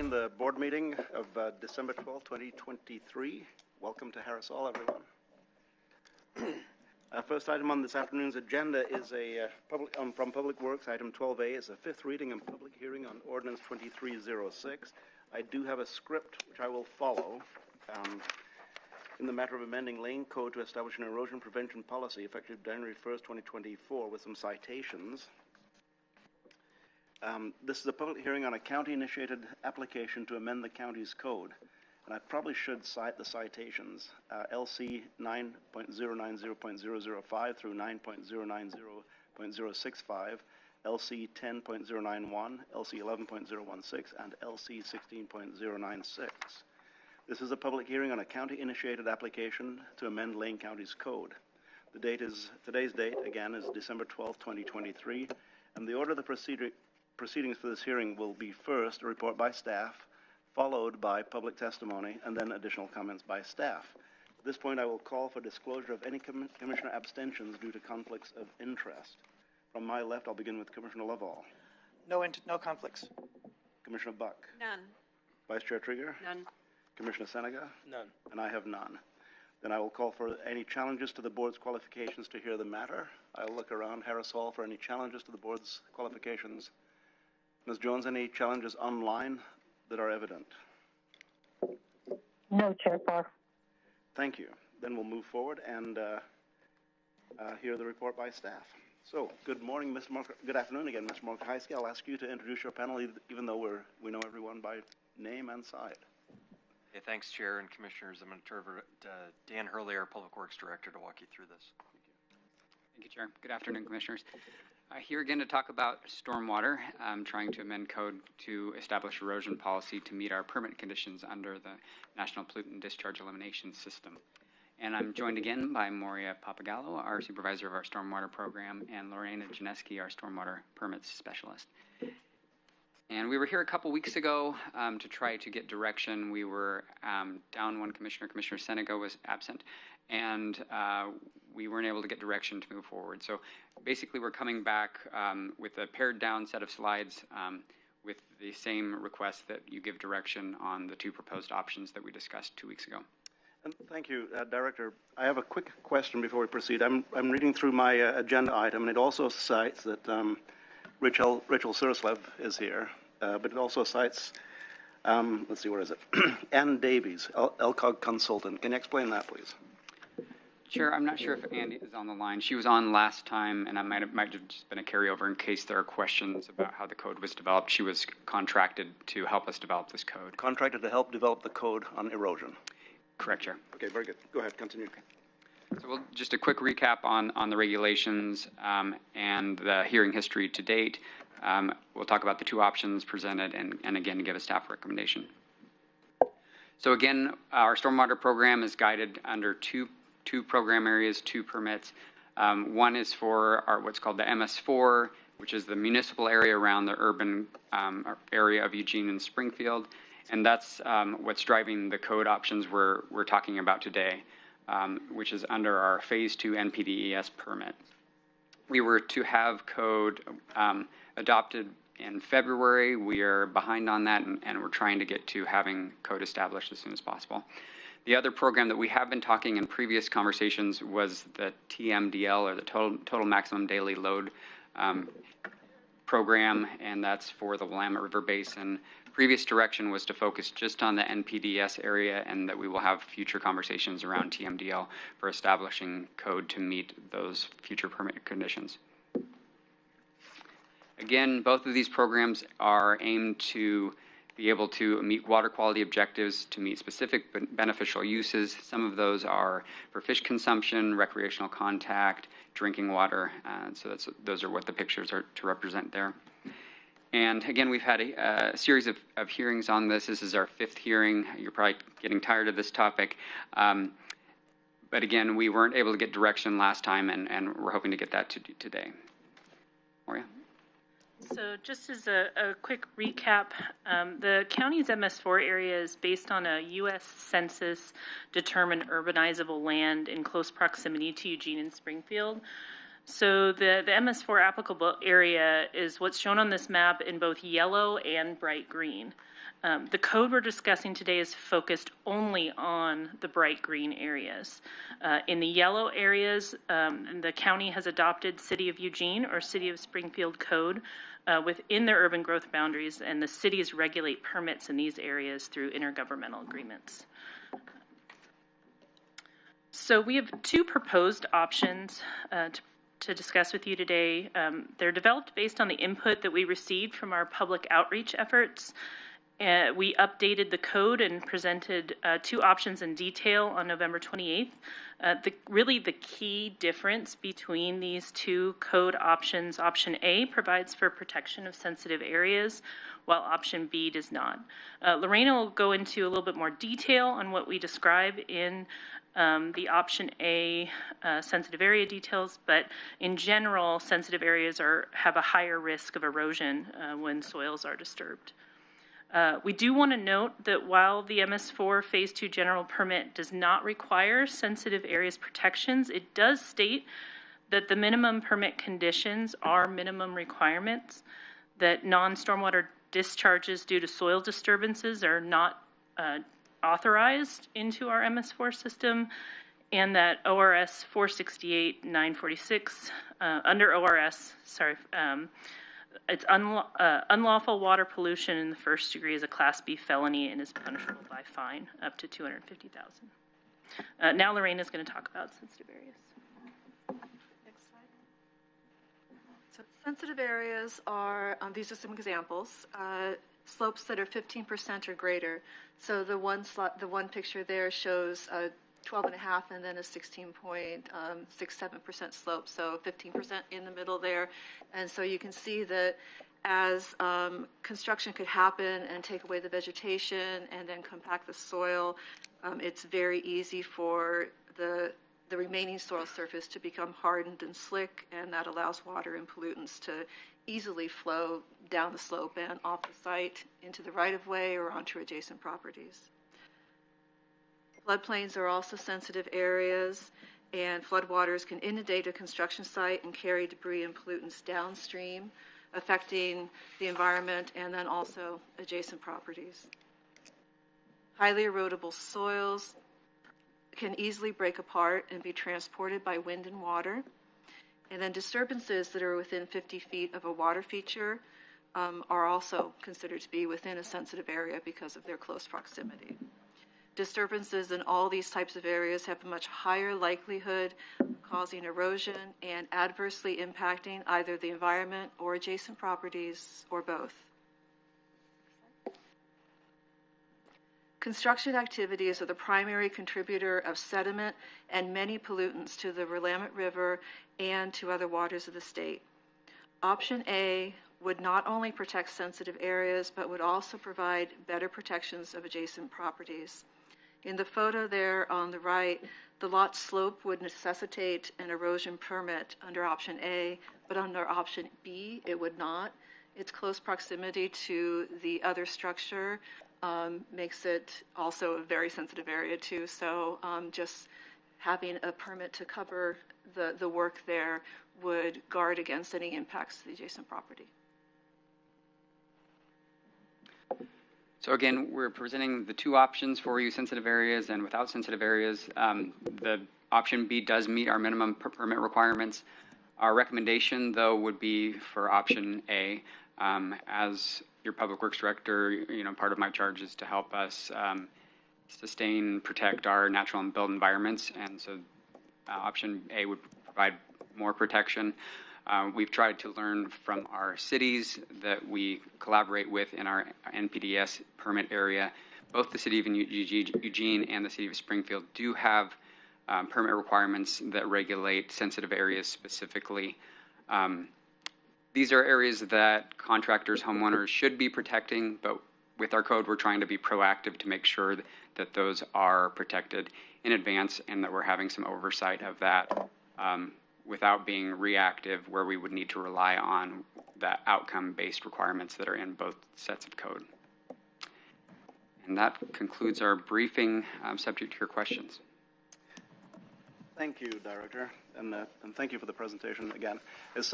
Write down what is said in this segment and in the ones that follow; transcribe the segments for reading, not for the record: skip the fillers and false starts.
open the board meeting of December 12, 2023. Welcome to Harris Hall, everyone. First item on this afternoon's agenda is from Public Works. Item 12A is a fifth reading and public hearing on Ordinance 2306. I do have a script which I will follow in the matter of amending Lane Code to establish an erosion prevention policy effective January 1st, 2024 with some citations. This is a public hearing on a county-initiated application to amend the county's code. And I probably should cite the citations, LC 9.090.005 through 9.090.065, LC 10.091, LC 11.016, and LC 16.096. This is a public hearing on a county-initiated application to amend Lane County's code. Today's date, again, is December 12, 2023, and the order of the proceedings for this hearing will be first a report by staff, followed by public testimony, and then additional comments by staff. At this point, I will call for disclosure of any commissioner abstentions due to conflicts of interest. From my left, I'll begin with Commissioner Lovall. No conflicts. Commissioner Buck. None. Vice Chair Trigger. None. Commissioner Senega. None. And I have none. Then I will call for any challenges to the board's qualifications to hear the matter. I'll look around Harris Hall for any challenges to the board's qualifications. Ms. Jones, any challenges online that are evident? No, Chair Farr. Thank you. Then we'll move forward and hear the report by staff. So, good morning, Ms. Good afternoon again, Ms. Morkowski. I'll ask you to introduce your panel, even though we know everyone by name and side. Hey, thanks, Chair and Commissioners. I'm going to turn over to Dan Hurley, our Public Works Director, to walk you through this. Thank you, Chair. Good afternoon, Commissioners. Here again to talk about stormwater. I'm trying to amend code to establish erosion policy to meet our permit conditions under the National Pollutant Discharge Elimination System. And I'm joined again by Moria Papagallo, our supervisor of our stormwater program, and Lorena Janeski, our stormwater permits specialist. And we were here a couple weeks ago to try to get direction. We were down one commissioner. Commissioner Senega was absent, and we weren't able to get direction to move forward. So basically we're coming back with a pared down set of slides with the same request that you give direction on the two proposed options that we discussed 2 weeks ago. And thank you, Director. I have a quick question before we proceed. I'm reading through my agenda item, and it also cites that Rachel Surslev is here, but it also cites, let's see, where is it? Ann Davies, LCOG consultant. Can you explain that, please? Chair, I'm not sure if Andy is on the line. She was on last time, and I might have just been a carryover in case there are questions about how the code was developed. She was contracted to help us develop this code. Contracted to help develop the code on erosion. Correct, Chair. Okay, very good. Go ahead, continue. Okay. So just a quick recap on the regulations and the hearing history to date. We'll talk about the two options presented and again give a staff recommendation. So again, our stormwater program is guided under two program areas, two permits. One is for what's called the MS4, which is the municipal area around the urban area of Eugene and Springfield. And that's what's driving the code options we're talking about today, which is under our Phase 2 NPDES permit. We were to have code adopted in February. We are behind on that, and we're trying to get to having code established as soon as possible. The other program that we have been talking in previous conversations was the TMDL, or the Total Maximum Daily Load program, and that's for the Willamette River Basin. Previous direction was to focus just on the NPDES area, and that we will have future conversations around TMDL for establishing code to meet those future permit conditions. Again, both of these programs are aimed to be able to meet water quality objectives, to meet specific beneficial uses. Some of those are for fish consumption, recreational contact, drinking water. So those are what the pictures are to represent there. And again, we've had a series of hearings on this. This is our fifth hearing. You're probably getting tired of this topic. But again, we weren't able to get direction last time, and we're hoping to get that today. Moria? So just as a quick recap, the county's MS4 area is based on a U.S. Census determined urbanizable land in close proximity to Eugene and Springfield. So the MS4 applicable area is what's shown on this map in both yellow and bright green. The code we're discussing today is focused only on the bright green areas. In the yellow areas, the county has adopted City of Eugene or City of Springfield code within their urban growth boundaries, and the cities regulate permits in these areas through intergovernmental agreements. So we have two proposed options to discuss with you today. They're developed based on the input that we received from our public outreach efforts. We updated the code and presented two options in detail on November 28th. Really the key difference between these two code options, option A provides for protection of sensitive areas, while option B does not. Lorena will go into a little bit more detail on what we describe in the option A sensitive area details, but in general, sensitive areas have a higher risk of erosion when soils are disturbed. We do want to note that while the MS4 Phase 2 general permit does not require sensitive areas protections, it does state that the minimum permit conditions are minimum requirements, that non-stormwater discharges due to soil disturbances are not authorized into our MS4 system, and that ORS 468-946, under ORS, it's unlawful water pollution in the first degree is a Class B felony and is punishable by fine up to $250,000. Now Lorraine is going to talk about sensitive areas. Next slide. So sensitive areas are, these are some examples, slopes that are 15% or greater. So the one picture there shows 12.5 and then a 16.67% slope, so 15% in the middle there. And so you can see that as construction could happen and take away the vegetation and then compact the soil, it's very easy for the remaining soil surface to become hardened and slick, and that allows water and pollutants to easily flow down the slope and off the site into the right-of-way or onto adjacent properties. Floodplains are also sensitive areas, and floodwaters can inundate a construction site and carry debris and pollutants downstream, affecting the environment and then also adjacent properties. Highly erodible soils can easily break apart and be transported by wind and water. And then disturbances that are within 50 feet of a water feature are also considered to be within a sensitive area because of their close proximity. Disturbances in all these types of areas have a much higher likelihood of causing erosion and adversely impacting either the environment or adjacent properties or both. Construction activities are the primary contributor of sediment and many pollutants to the Willamette River and to other waters of the state. Option A would not only protect sensitive areas, but would also provide better protections of adjacent properties. In the photo there on the right, the lot slope would necessitate an erosion permit under option A, but under option B, it would not. Its close proximity to the other structure makes it also a very sensitive area too. So just having a permit to cover the work there would guard against any impacts to the adjacent property. So again, we're presenting the two options for you, sensitive areas and without sensitive areas. The option B does meet our minimum permit requirements. Our recommendation, though, would be for option A. As your Public Works Director, part of my charge is to help us sustain, protect our natural and built environments, and so option A would provide more protection. We've tried to learn from our cities that we collaborate with in our NPDES permit area. Both the City of Eugene and the City of Springfield do have permit requirements that regulate sensitive areas specifically. These are areas that contractors, homeowners should be protecting, but with our code, we're trying to be proactive to make sure that those are protected in advance and that we're having some oversight of that without being reactive, where we would need to rely on the outcome-based requirements that are in both sets of code. And that concludes our briefing, subject to your questions. Thank you, Director, and thank you for the presentation again. It's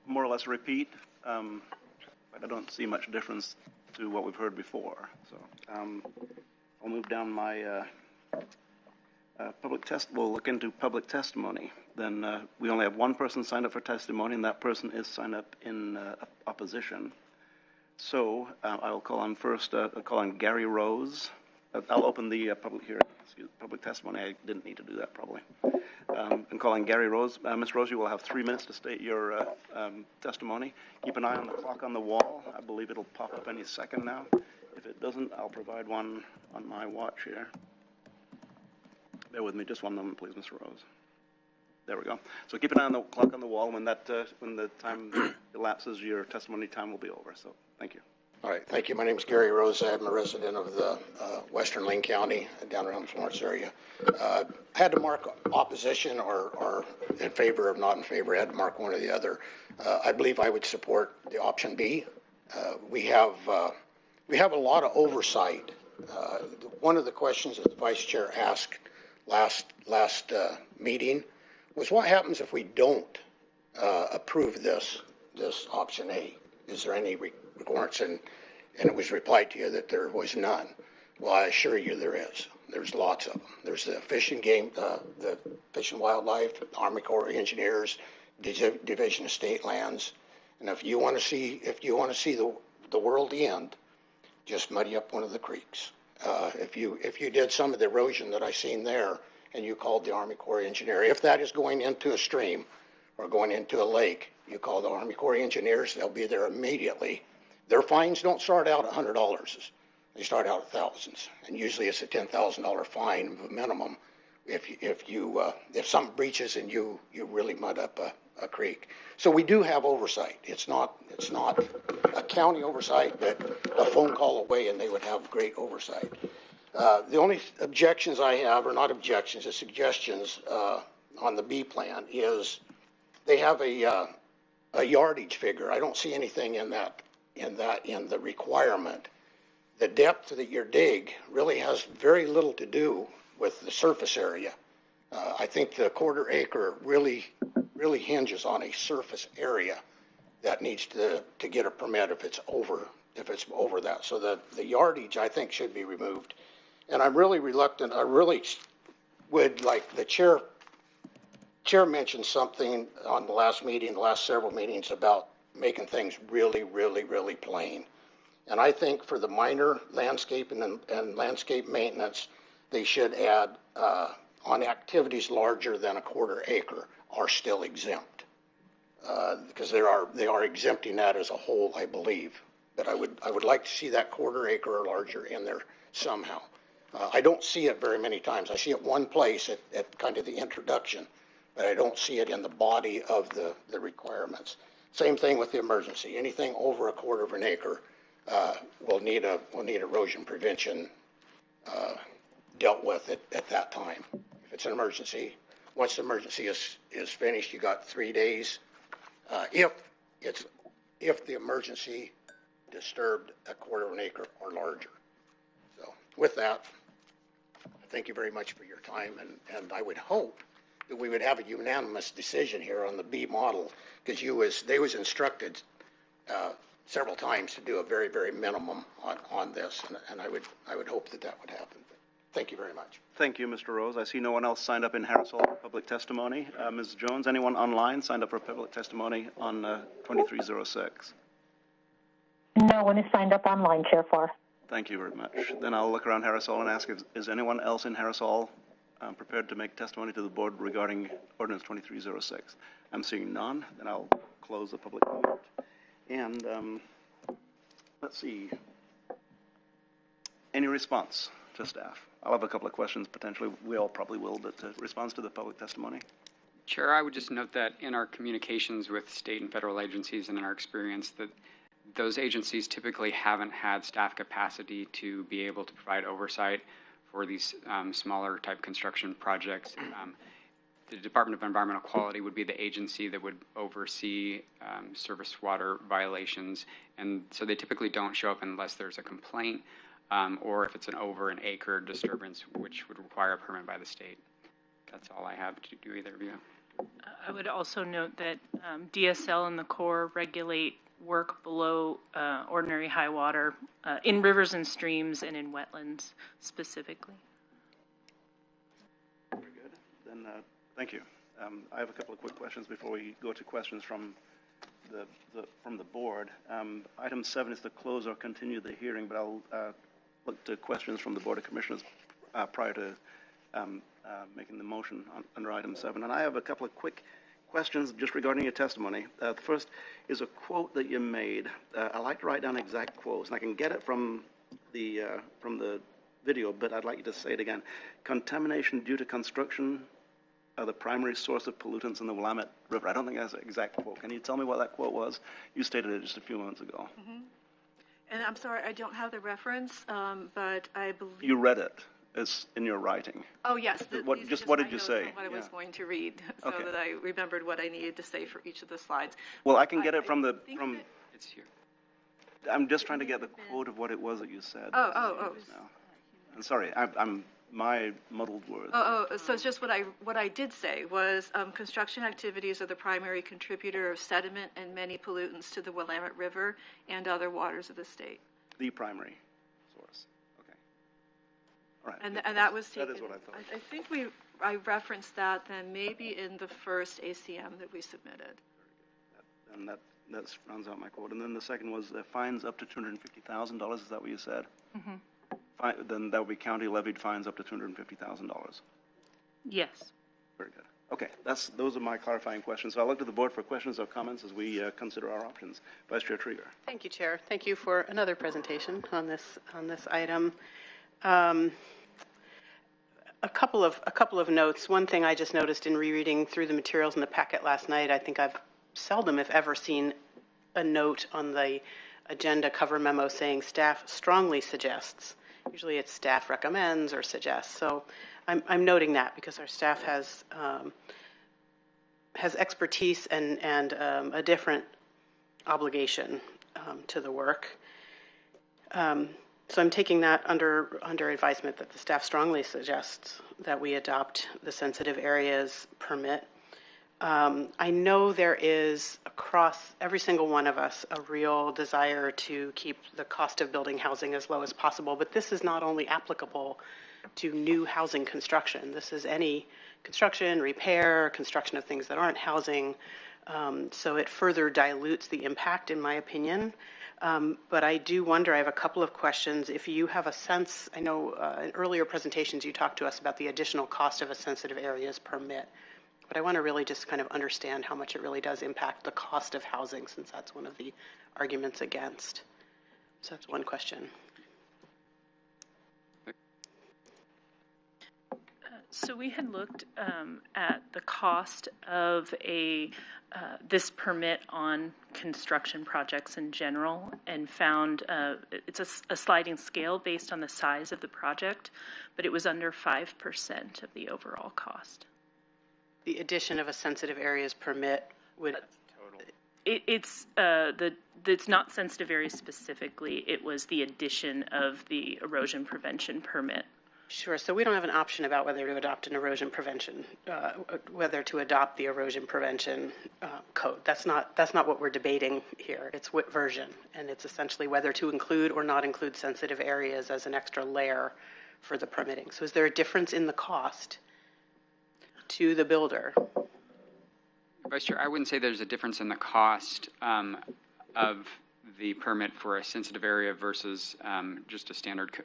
more or less a repeat, but I don't see much difference to what we've heard before. So I'll move down my we'll look into public testimony. Then we only have one person signed up for testimony, and that person is signed up in opposition. So I'll call on first, I'll call on Gary Rose. I'll open the public hearing, public testimony. I didn't need to do that probably. And calling Gary Rose. Ms. Rose, you will have 3 minutes to state your testimony. Keep an eye on the clock on the wall. I believe it'll pop up any second now. If it doesn't, I'll provide one on my watch here. Bear with me just one moment, please, Ms. Rose. There we go. So keep an eye on the clock on the wall. When the time elapses, your testimony time will be over. So thank you. All right, thank you. My name is Gary Rose. I'm a resident of the Western Lane County, down around the Florence area. I had to mark opposition or in favor or not in favor. I had to mark one or the other. I believe I would support the option B. We have a lot of oversight. One of the questions that the vice chair asked last meeting was, what happens if we don't approve this option A? Is there any requirements? And it was replied to you that there was none. Well, I assure you there is. There's lots of them. There's the Fish and Game, the Fish and Wildlife, the Army Corps of Engineers, Division of State Lands. And if you want to see the world end, just muddy up one of the creeks. If you did some of the erosion that I seen there, and you called the Army Corps of Engineers, if that is going into a stream or going into a lake, you call the Army Corps of Engineers, they'll be there immediately. Their fines don't start out at $100. They start out at thousands, and usually it's a $10,000 fine minimum if something breaches and you really mud up a creek. So we do have oversight. It's not a county oversight, but a phone call away and they would have great oversight. The only objections I have, or not objections, are suggestions on the B plan is they have a yardage figure. I don't see anything in the requirement. The depth that you dig really has very little to do with the surface area. I think the quarter acre really hinges on a surface area that needs to get a permit if it's over that. So the yardage, I think, should be removed. And I'm really reluctant. I really would like the chair mentioned something on the last several meetings about making things really, really, really plain. And I think for the minor landscape and landscape maintenance, they should add on activities larger than a quarter acre are still exempt. Because they are exempting that as a whole, I believe. But I would like to see that quarter acre or larger in there somehow. I don't see it very many times. I see it one place at kind of the introduction, but I don't see it in the body of the requirements. Same thing with the emergency. Anything over a quarter of an acre will need erosion prevention dealt with at that time. If it's an emergency, once the emergency is finished, you got 3 days. If the emergency disturbed a quarter of an acre or larger. So with that, thank you very much for your time, and I would hope that we would have a unanimous decision here on the B model, because they was instructed several times to do a very, very minimum on this, and I would hope that would happen. Thank you very much. Thank you, Mr. Rose. I see no one else signed up in Harris Hall for public testimony. Ms. Jones, anyone online signed up for public testimony on 2306? No one is signed up online, Chair Farr. Thank you very much. Then I'll look around Harris Hall and ask, is anyone else in Harris Hall prepared to make testimony to the board regarding ordinance 2306? I'm seeing none. Then I'll close the public comment. And let's see. Any response to staff? I'll have a couple of questions potentially. We all probably will, but response to the public testimony. Chair, I would just note that in our communications with state and federal agencies and in our experience that those agencies typically haven't had staff capacity to be able to provide oversight for these smaller type construction projects. The Department of Environmental Quality would be the agency that would oversee surface water violations, and so they typically don't show up unless there's a complaint or if it's an over an acre disturbance, which would require a permit by the state. That's all I have to do, either of you. I would also note that DSL and the Corps regulate work below ordinary high water in rivers and streams and in wetlands specifically. Very good. Then, thank you. I have a couple of quick questions before we go to questions from the board. Item 7 is to close or continue the hearing, but I'll look to questions from the Board of Commissioners prior to making the motion under item 7. And I have a couple of quick questions just regarding your testimony. The first is a quote that you made. I like to write down exact quotes, and I can get it from the video, but I'd like you to say it again. Contamination due to construction are the primary source of pollutants in the Willamette River. I don't think that's an exact quote. Can you tell me what that quote was? You stated it just a few moments ago. Mm-hmm. And I'm sorry, I don't have the reference, but I believe... You read it. It's in your writing. Oh, yes. What did you say? What I was going to read, so that I remembered what I needed to say for each of the slides. Well, I can get it from It's here. I'm just trying to get the quote of what it was that you said. Oh. No. I'm sorry. I'm my muddled words. So it's just what I did say was construction activities are the primary contributor of sediment and many pollutants to the Willamette River and other waters of the state. The primary source. Okay. All right. And that was taken. That is what I thought. I think I referenced that then maybe in the first ACM that we submitted. And that rounds out my quote. And then the second was fines up to $250,000. Is that what you said? Mm-hmm. Then that would be county levied fines up to $250,000. Yes. Very good. Okay, those are my clarifying questions. So I'll look to the board for questions or comments as we consider our options. Vice Chair Trieger. Thank you, Chair. Thank you for another presentation on this item. A couple of notes. One thing I just noticed in rereading through the materials in the packet last night, I think I've seldom, if ever, seen a note on the agenda cover memo saying staff strongly suggests. Usually it's staff recommends or suggests. So I'm noting that because our staff has expertise and a different obligation to the work. So I'm taking that under advisement that the staff strongly suggests that we adopt the sensitive areas permit. I know there is across every single one of us a real desire to keep the cost of building housing as low as possible, but this is not only applicable to new housing construction. This is any construction, repair, construction of things that aren't housing. So it further dilutes the impact, in my opinion. But I do wonder, I have a couple of questions. If you have a sense, I know in earlier presentations you talked to us about the additional cost of a sensitive areas permit. But I want to really just kind of understand how much it really does impact the cost of housing, since that's one of the arguments against. So that's one question. So we had looked at the cost of this permit on construction projects in general and found it's a sliding scale based on the size of the project, but it was under 5% of the overall cost. The addition of a sensitive areas permit would... It's not sensitive areas specifically. It was the addition of the erosion prevention permit. Sure. So we don't have an option about whether to adopt an erosion prevention, whether to adopt the erosion prevention code. That's not what we're debating here. It's what version, and it's essentially whether to include or not include sensitive areas as an extra layer for the permitting. So is there a difference in the cost to the builder? Vice Chair, I wouldn't say there's a difference in the cost of the permit for a sensitive area versus just a standard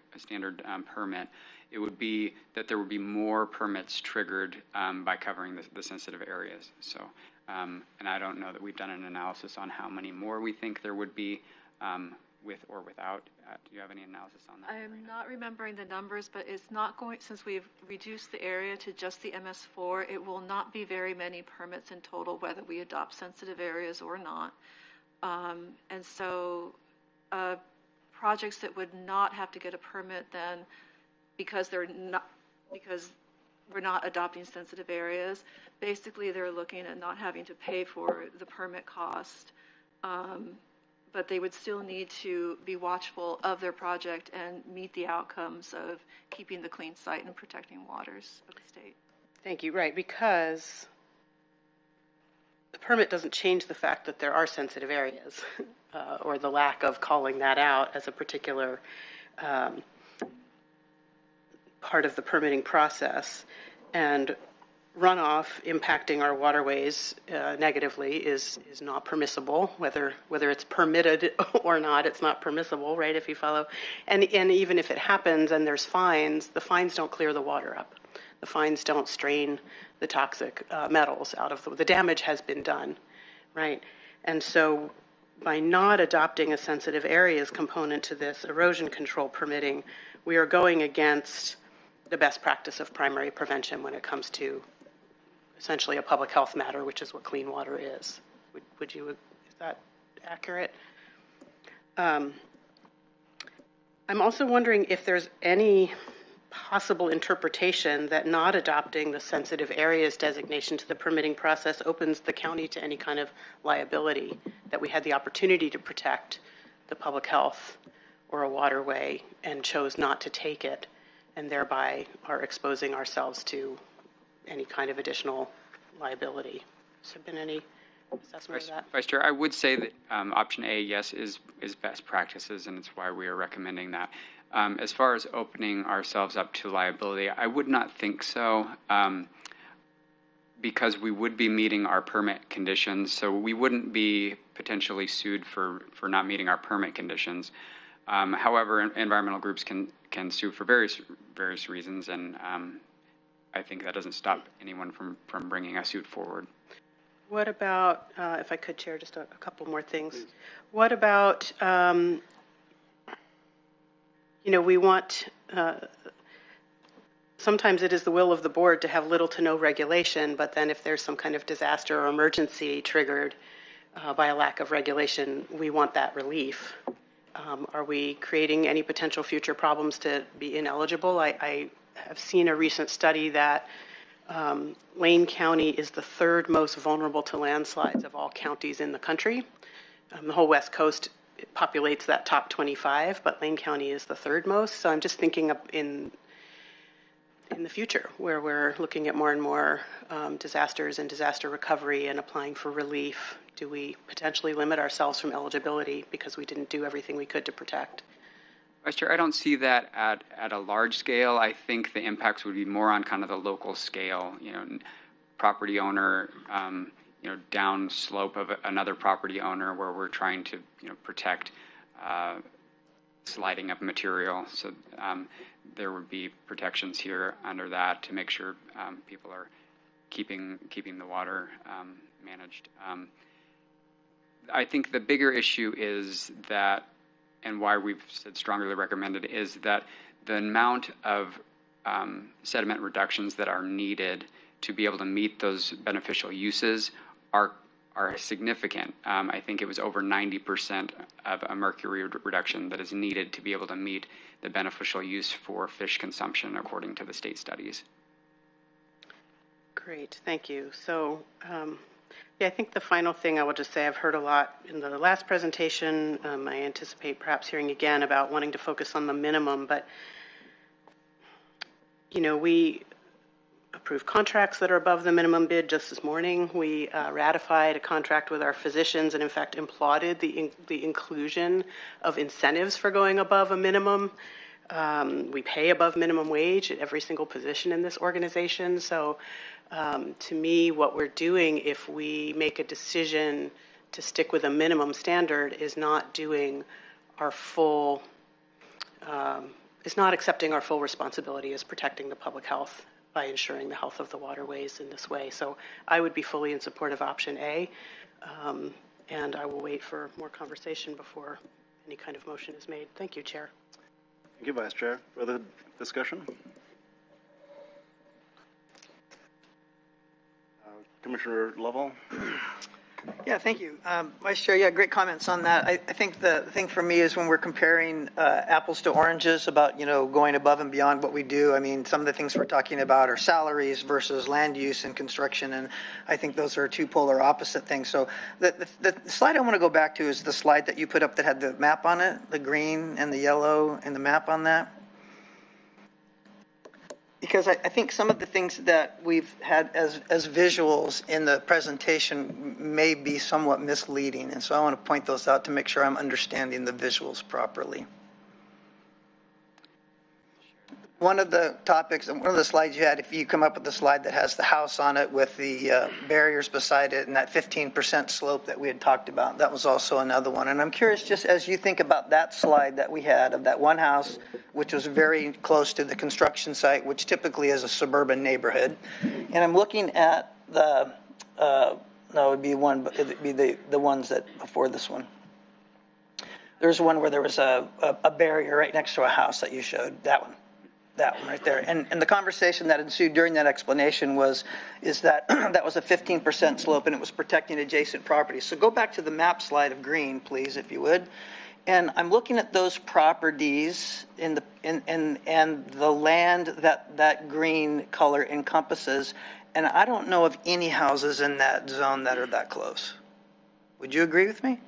permit. It would be that there would be more permits triggered by covering the sensitive areas. So, and I don't know that we've done an analysis on how many more we think there would be with or without. Do you have any analysis on that? I am not remembering the numbers, but it's not going, since we've reduced the area to just the MS4, it will not be very many permits in total, whether we adopt sensitive areas or not. And so projects that would not have to get a permit then, because we're not adopting sensitive areas, basically they're looking at not having to pay for the permit cost. But they would still need to be watchful of their project and meet the outcomes of keeping the clean site and protecting waters of the state. Thank you. Right, because the permit doesn't change the fact that there are sensitive areas or the lack of calling that out as a particular part of the permitting process. And runoff impacting our waterways negatively is not permissible, whether it's permitted or not, it's not permissible, right, if you follow. And even if it happens and there's fines, the fines don't clear the water up. The fines don't strain the toxic metals out of the damage has been done, right? And so by not adopting a sensitive areas component to this erosion control permitting, we are going against the best practice of primary prevention when it comes to essentially a public health matter, which is what clean water is. Is that accurate? I'm also wondering if there's any possible interpretation that not adopting the sensitive areas designation to the permitting process opens the county to any kind of liability, that we had the opportunity to protect the public health or a waterway and chose not to take it, and thereby are exposing ourselves to any kind of additional liability. Has there been any assessment of that? Vice Chair, I would say that option A, yes, is best practices, and it's why we are recommending that. As far as opening ourselves up to liability, I would not think so, because we would be meeting our permit conditions, so we wouldn't be potentially sued for not meeting our permit conditions. However, environmental groups can sue for various reasons, and I think that doesn't stop anyone from bringing a suit forward. What about, if I could, Chair, just a couple more things. Please. What about, we want, sometimes it is the will of the board to have little to no regulation, but then if there's some kind of disaster or emergency triggered by a lack of regulation, we want that relief. Are we creating any potential future problems to be ineligible? I have seen a recent study that Lane County is the third most vulnerable to landslides of all counties in the country. The whole West Coast populates that top 25, but Lane County is the third most. So I'm just thinking of in the future, where we're looking at more and more disasters and disaster recovery and applying for relief. Do we potentially limit ourselves from eligibility because we didn't do everything we could to protect? Vice Chair, I don't see that at a large scale. I think the impacts would be more on kind of the local scale, property owner, down slope of another property owner where we're trying to, protect sliding of material. So there would be protections here under that to make sure people are keeping the water managed. I think the bigger issue is that, and why we've said strongly recommended, is that the amount of sediment reductions that are needed to be able to meet those beneficial uses are significant. I think it was over 90% of a mercury reduction that is needed to be able to meet the beneficial use for fish consumption, according to the state studies. Great, thank you. So, I think the final thing I will just say, I've heard a lot in the last presentation. I anticipate perhaps hearing again about wanting to focus on the minimum, but, we approved contracts that are above the minimum bid just this morning. We ratified a contract with our physicians and, in fact, applauded the inclusion of incentives for going above a minimum. We pay above minimum wage at every single position in this organization. So to me, what we're doing if we make a decision to stick with a minimum standard is not doing our full, is not accepting our full responsibility as protecting the public health by ensuring the health of the waterways in this way. So I would be fully in support of option A, and I will wait for more conversation before any kind of motion is made. Thank you, Chair. Thank you, Vice Chair. Further discussion? Commissioner Lovell? Yeah, thank you. Vice Chair, yeah, great comments on that. I think the thing for me is when we're comparing apples to oranges about, going above and beyond what we do. I mean, some of the things we're talking about are salaries versus land use and construction, and I think those are two polar opposite things. So the slide I want to go back to is the slide that you put up that had the map on it, the green and the yellow and the map on that. Because I think some of the things that we've had as visuals in the presentation may be somewhat misleading, and so I want to point those out to make sure I'm understanding the visuals properly. One of the topics, one of the slides you had, if you come up with the slide that has the house on it with the barriers beside it and that 15% slope that we had talked about, that was also another one. And I'm curious, just as you think about that slide that we had of that one house, which was very close to the construction site, which typically is a suburban neighborhood, and I'm looking at the, no, it would be one, but it would be the ones that before this one. There's one where there was a barrier right next to a house that you showed, that one. That one right there. And the conversation that ensued during that explanation is that that was a 15% slope and it was protecting adjacent properties. So go back to the map slide of green, please, if you would. And I'm looking at those properties and the land that green color encompasses, and I don't know of any houses in that zone that are that close. Would you agree with me?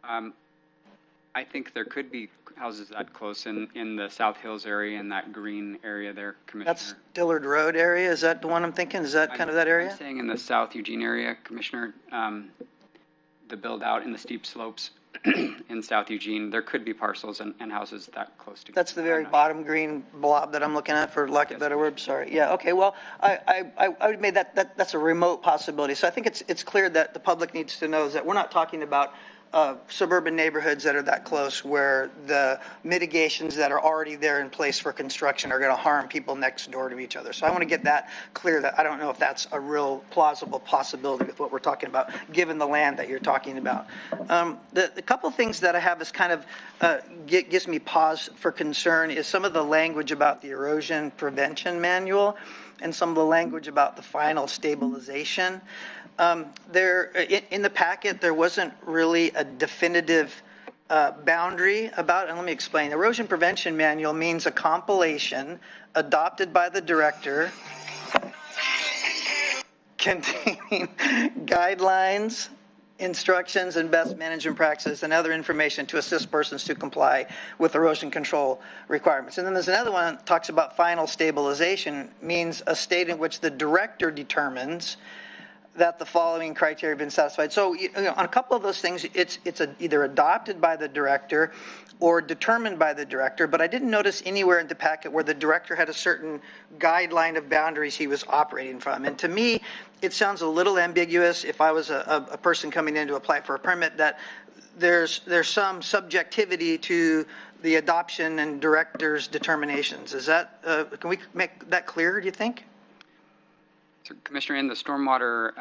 I think there could be houses that close in the South Hills area, in that green area there, Commissioner. That's Dillard Road area? Is that the one I'm thinking? Is that kind of that area? I'm saying in the South Eugene area, Commissioner, the build out in the steep slopes in South Eugene, there could be parcels and houses that close together. That's the very bottom green blob that I'm looking at, for lack of a better word. Sorry. Yeah. Okay. Well, I would make that's a remote possibility. So I think it's clear that the public needs to know is that we're not talking about suburban neighborhoods that are that close where the mitigations that are already there in place for construction are going to harm people next door to each other. So I want to get that clear, that I don't know if that's a real plausible possibility with what we're talking about, given the land that you're talking about. The couple things that I have is kind of gives me pause for concern is some of the language about the erosion prevention manual and some of the language about the final stabilization. There, in the packet, there wasn't really a definitive boundary about, and let me explain. Erosion prevention manual means a compilation adopted by the director containing guidelines, instructions, and best management practices and other information to assist persons to comply with erosion control requirements. And then there's another one that talks about final stabilization, means a state in which the director determines that the following criteria have been satisfied. So on a couple of those things, it's either adopted by the director or determined by the director, but I didn't notice anywhere in the packet where the director had a certain guideline of boundaries he was operating from. And to me, it sounds a little ambiguous if I was a person coming in to apply for a permit, that there's some subjectivity to the adoption and director's determinations. Is that, can we make that clear, do you think? So, Commissioner, in the stormwater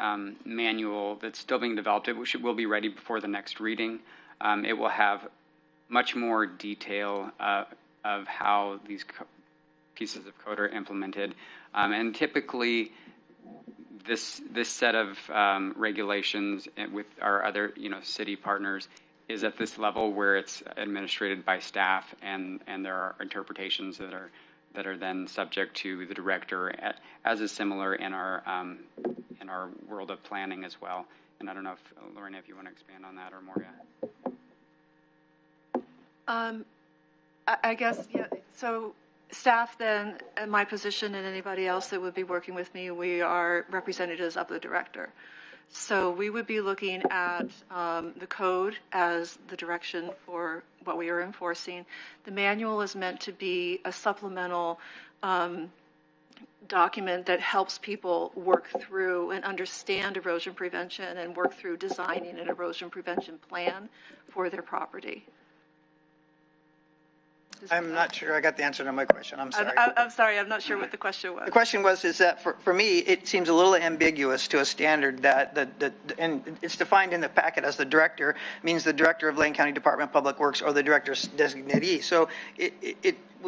manual that's still being developed, it will be ready before the next reading. It will have much more detail of how these pieces of code are implemented. And typically, this set of regulations with our other city partners is at this level where it's administrated by staff, and there are interpretations that are then subject to the director, as is similar in our world of planning as well. And I don't know if, Lorena, if you want to expand on that, or Moria. I guess, yeah, so staff then, in my position and anybody else that would be working with me, we are representatives of the director. So we would be looking at the code as the direction for what we are enforcing. The manual is meant to be a supplemental document that helps people work through and understand erosion prevention and work through designing an erosion prevention plan for their property. I'm not sure I got the answer to my question. I'm sorry. I'm sorry. I'm not sure what the question was. The question is that for me, it seems a little ambiguous to a standard that and it's defined in the packet as the director means the director of Lane County Department of Public Works or the director's designatee. So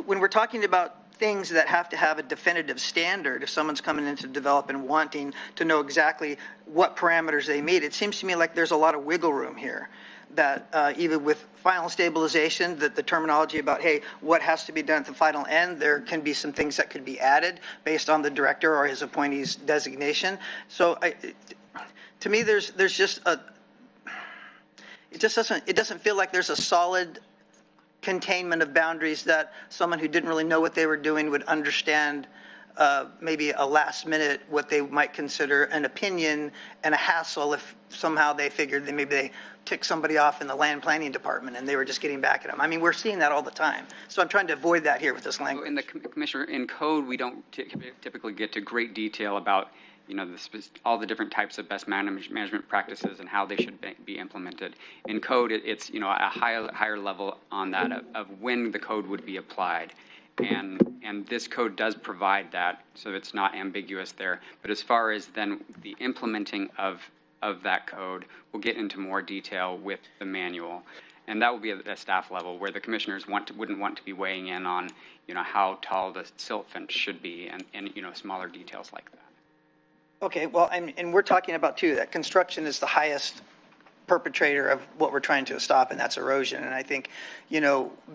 when we're talking about things that have to have a definitive standard, if someone's coming in to develop and wanting to know exactly what parameters they meet, it seems to me like there's a lot of wiggle room here. That even with final stabilization, that the terminology about, hey, what has to be done at the final end, there can be some things that could be added based on the director or his appointee's designation. So to me, there's just it doesn't feel like there's a solid containment of boundaries that someone who didn't really know what they were doing would understand maybe a last minute what they might consider an opinion and a hassle if somehow they figured that maybe they ticked somebody off in the land planning department and they were just getting back at them. I mean, we're seeing that all the time. So I'm trying to avoid that here with this language. In the Commissioner, in code, we don't typically get to great detail about, all the different types of best management practices and how they should be implemented. In code, it's, a higher level on that of when the code would be applied. And this code does provide that, so it's not ambiguous there. But as far as then the implementing of that code, we'll get into more detail with the manual. And that will be at a staff level where the commissioners wouldn't want to be weighing in on, how tall the silt fence should be and smaller details like that. Okay, well, and we're talking about, too, that construction is the highest perpetrator of what we're trying to stop, and that's erosion. And I think,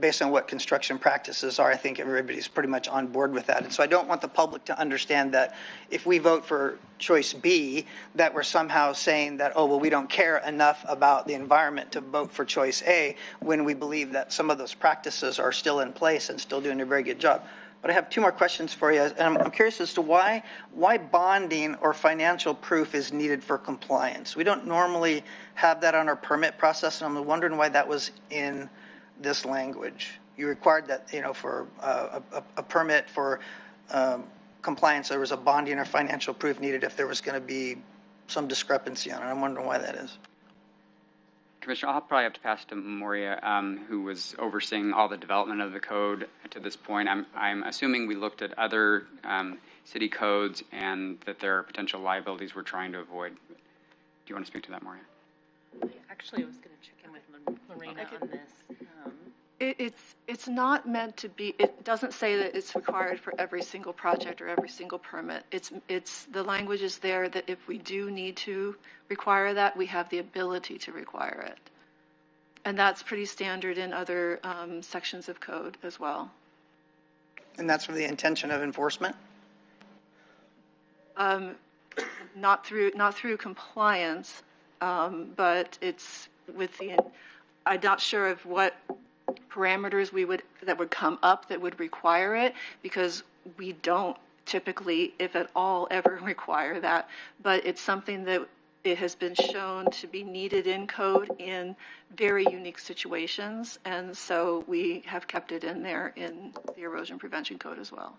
based on what construction practices are, I think everybody's pretty much on board with that. And so I don't want the public to understand that if we vote for choice B, that we're somehow saying that, oh, well, we don't care enough about the environment to vote for choice A, when we believe that some of those practices are still in place and still doing a very good job. But I have two more questions for you, and I'm curious as to why bonding or financial proof is needed for compliance. We don't normally have that on our permit process, and I'm wondering why that was in this language. You required that, for a permit for compliance, there was a bonding or financial proof needed if there was going to be some discrepancy on it. I'm wondering why that is. Commissioner, I'll probably have to pass to Moria, who was overseeing all the development of the code to this point. I'm assuming we looked at other city codes and that there are potential liabilities we're trying to avoid. Do you want to speak to that, Moria? Actually, I was going to check in with Marina on this. It's not meant to be, it doesn't say that it's required for every single project or every single permit. It's the language is there that if we do need to require that, we have the ability to require it. And that's pretty standard in other sections of code as well. And that's for the intention of enforcement? Not through compliance, but it's with the, I'm not sure of what parameters that would come up that would require it, because we don't typically, if at all, ever require that. But it's something that it has been shown to be needed in code in very unique situations, and so we have kept it in there in the erosion prevention code as well.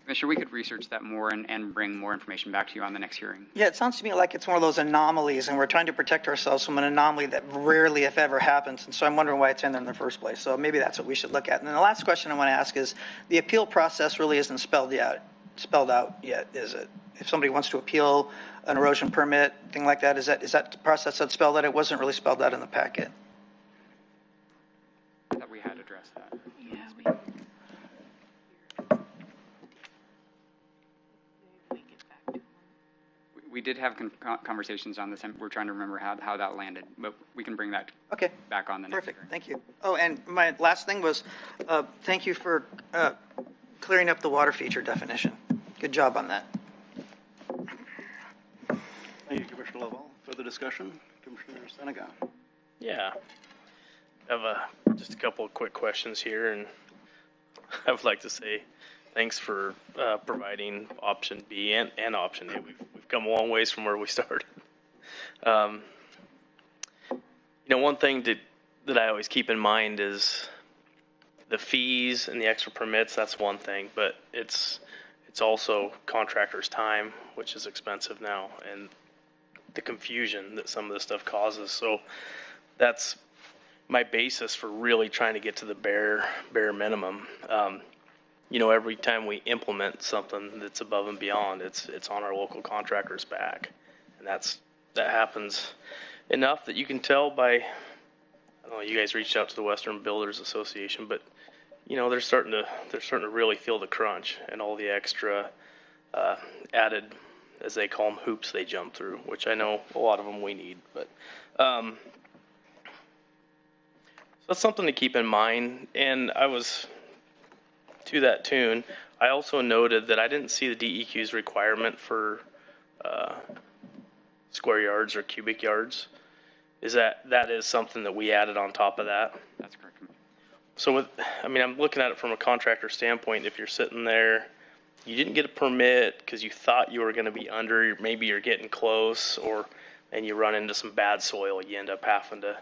Commissioner, we could research that more and bring more information back to you on the next hearing. Yeah, it sounds to me like it's one of those anomalies, and we're trying to protect ourselves from an anomaly that rarely, if ever, happens. And so I'm wondering why it's in there in the first place. So maybe that's what we should look at. And then the last question I want to ask is, the appeal process really isn't spelled out yet, is it? If somebody wants to appeal an erosion permit, thing like that, is that the process that's spelled out? It wasn't really spelled out in the packet. That we had addressed that. Yeah, We did have conversations on this, and we're trying to remember how that landed, but we can bring that back on the next Perfect. hearing. Thank you. Oh, and my last thing was, thank you for clearing up the water feature definition. Good job on that. Thank you, Commissioner Lovell. Further discussion? Commissioner Senegal. Yeah. I have just a couple of quick questions here, and I would like to say thanks for providing option B and option A. We've come a long ways from where we started. One thing that I always keep in mind is the fees and the extra permits. That's one thing, but it's also contractors' time, which is expensive now, and the confusion that some of this stuff causes. So that's my basis for really trying to get to the bare minimum. Every time we implement something that's above and beyond, it's on our local contractor's back, and that happens enough that you can tell by, I don't know, you guys reached out to the Western Builders Association, but they're starting to really feel the crunch and all the extra added, as they call them, hoops they jump through, which I know a lot of them we need, but so that's something to keep in mind. And I was, to that tune, I also noted that I didn't see the DEQ's requirement for square yards or cubic yards. That is something that we added on top of that? That's correct. So I'm looking at it from a contractor standpoint. If you're sitting there, you didn't get a permit because you thought you were going to be under, maybe you're getting close, and you run into some bad soil, you end up having to,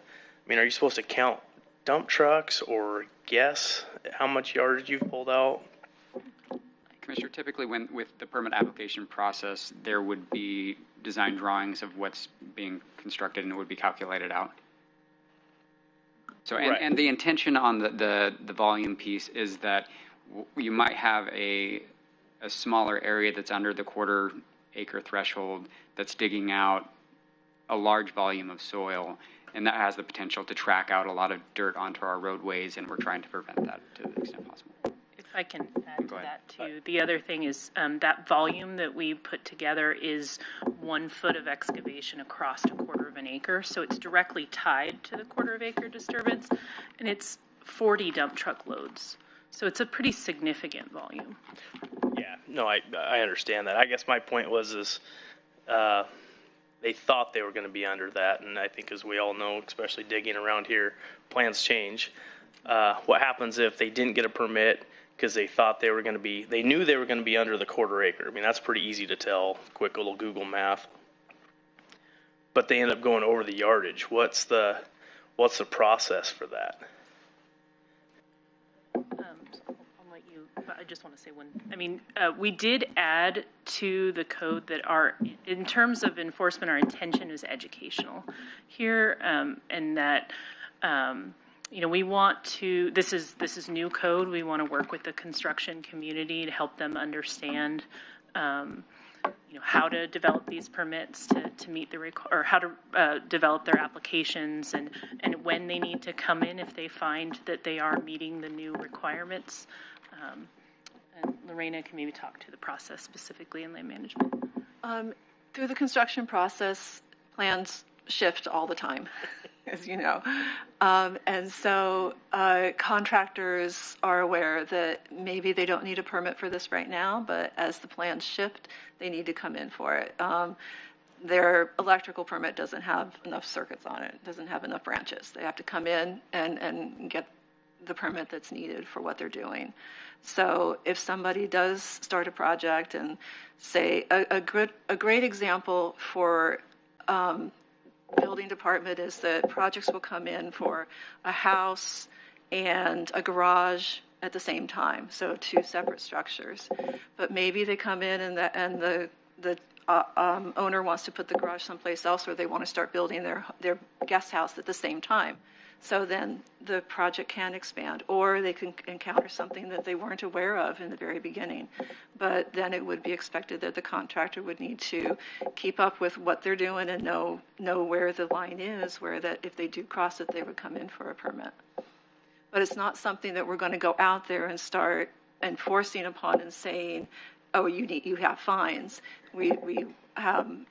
are you supposed to count dump trucks or guess how much yardage you've pulled out? Commissioner, typically with the permit application process, there would be design drawings of what's being constructed and it would be calculated out. So, Right. and the intention on the volume piece is that you might have a smaller area that's under the quarter-acre threshold that's digging out a large volume of soil, and that has the potential to track out a lot of dirt onto our roadways, and we're trying to prevent that to the extent possible. If I can add to Go ahead. that too. The other thing is that volume that we put together is 1 foot of excavation across a quarter of an acre. So it's directly tied to the quarter of acre disturbance, and it's 40 dump truck loads. So it's a pretty significant volume. Yeah, no, I understand that. I guess my point was they thought they were going to be under that, and I think as we all know, especially digging around here, plans change. What happens if they didn't get a permit because they thought they knew they were going to be under the quarter acre? That's pretty easy to tell, quick little Google math. But they end up going over the yardage. What's the process for that? I'll let you, but I just want to say we did add to the code that in terms of enforcement, our intention is educational here, and that, we want to, this is new code. We want to work with the construction community to help them understand, how to develop these permits to meet or how to develop their applications and when they need to come in if they find that they are meeting the new requirements. And Lorena can maybe talk to the process specifically in land management. Through the construction process, plans shift all the time, as you know. And so contractors are aware that maybe they don't need a permit for this right now, but as the plans shift, they need to come in for it. Their electrical permit doesn't have enough circuits on it, doesn't have enough branches. They have to come in and get the permit that's needed for what they're doing. So if somebody does start a project and say, a great example for building department is that projects will come in for a house and a garage at the same time, so 2 separate structures. But maybe they come in and the owner wants to put the garage someplace else, or they want to start building their guest house at the same time. So then the project can expand, or they can encounter something that they weren't aware of in the very beginning. But then it would be expected that the contractor would need to keep up with what they're doing and know where the line is, where that if they do cross it, they would come in for a permit. But it's not something that we're going to go out there and start enforcing upon and saying, oh, you have fines. We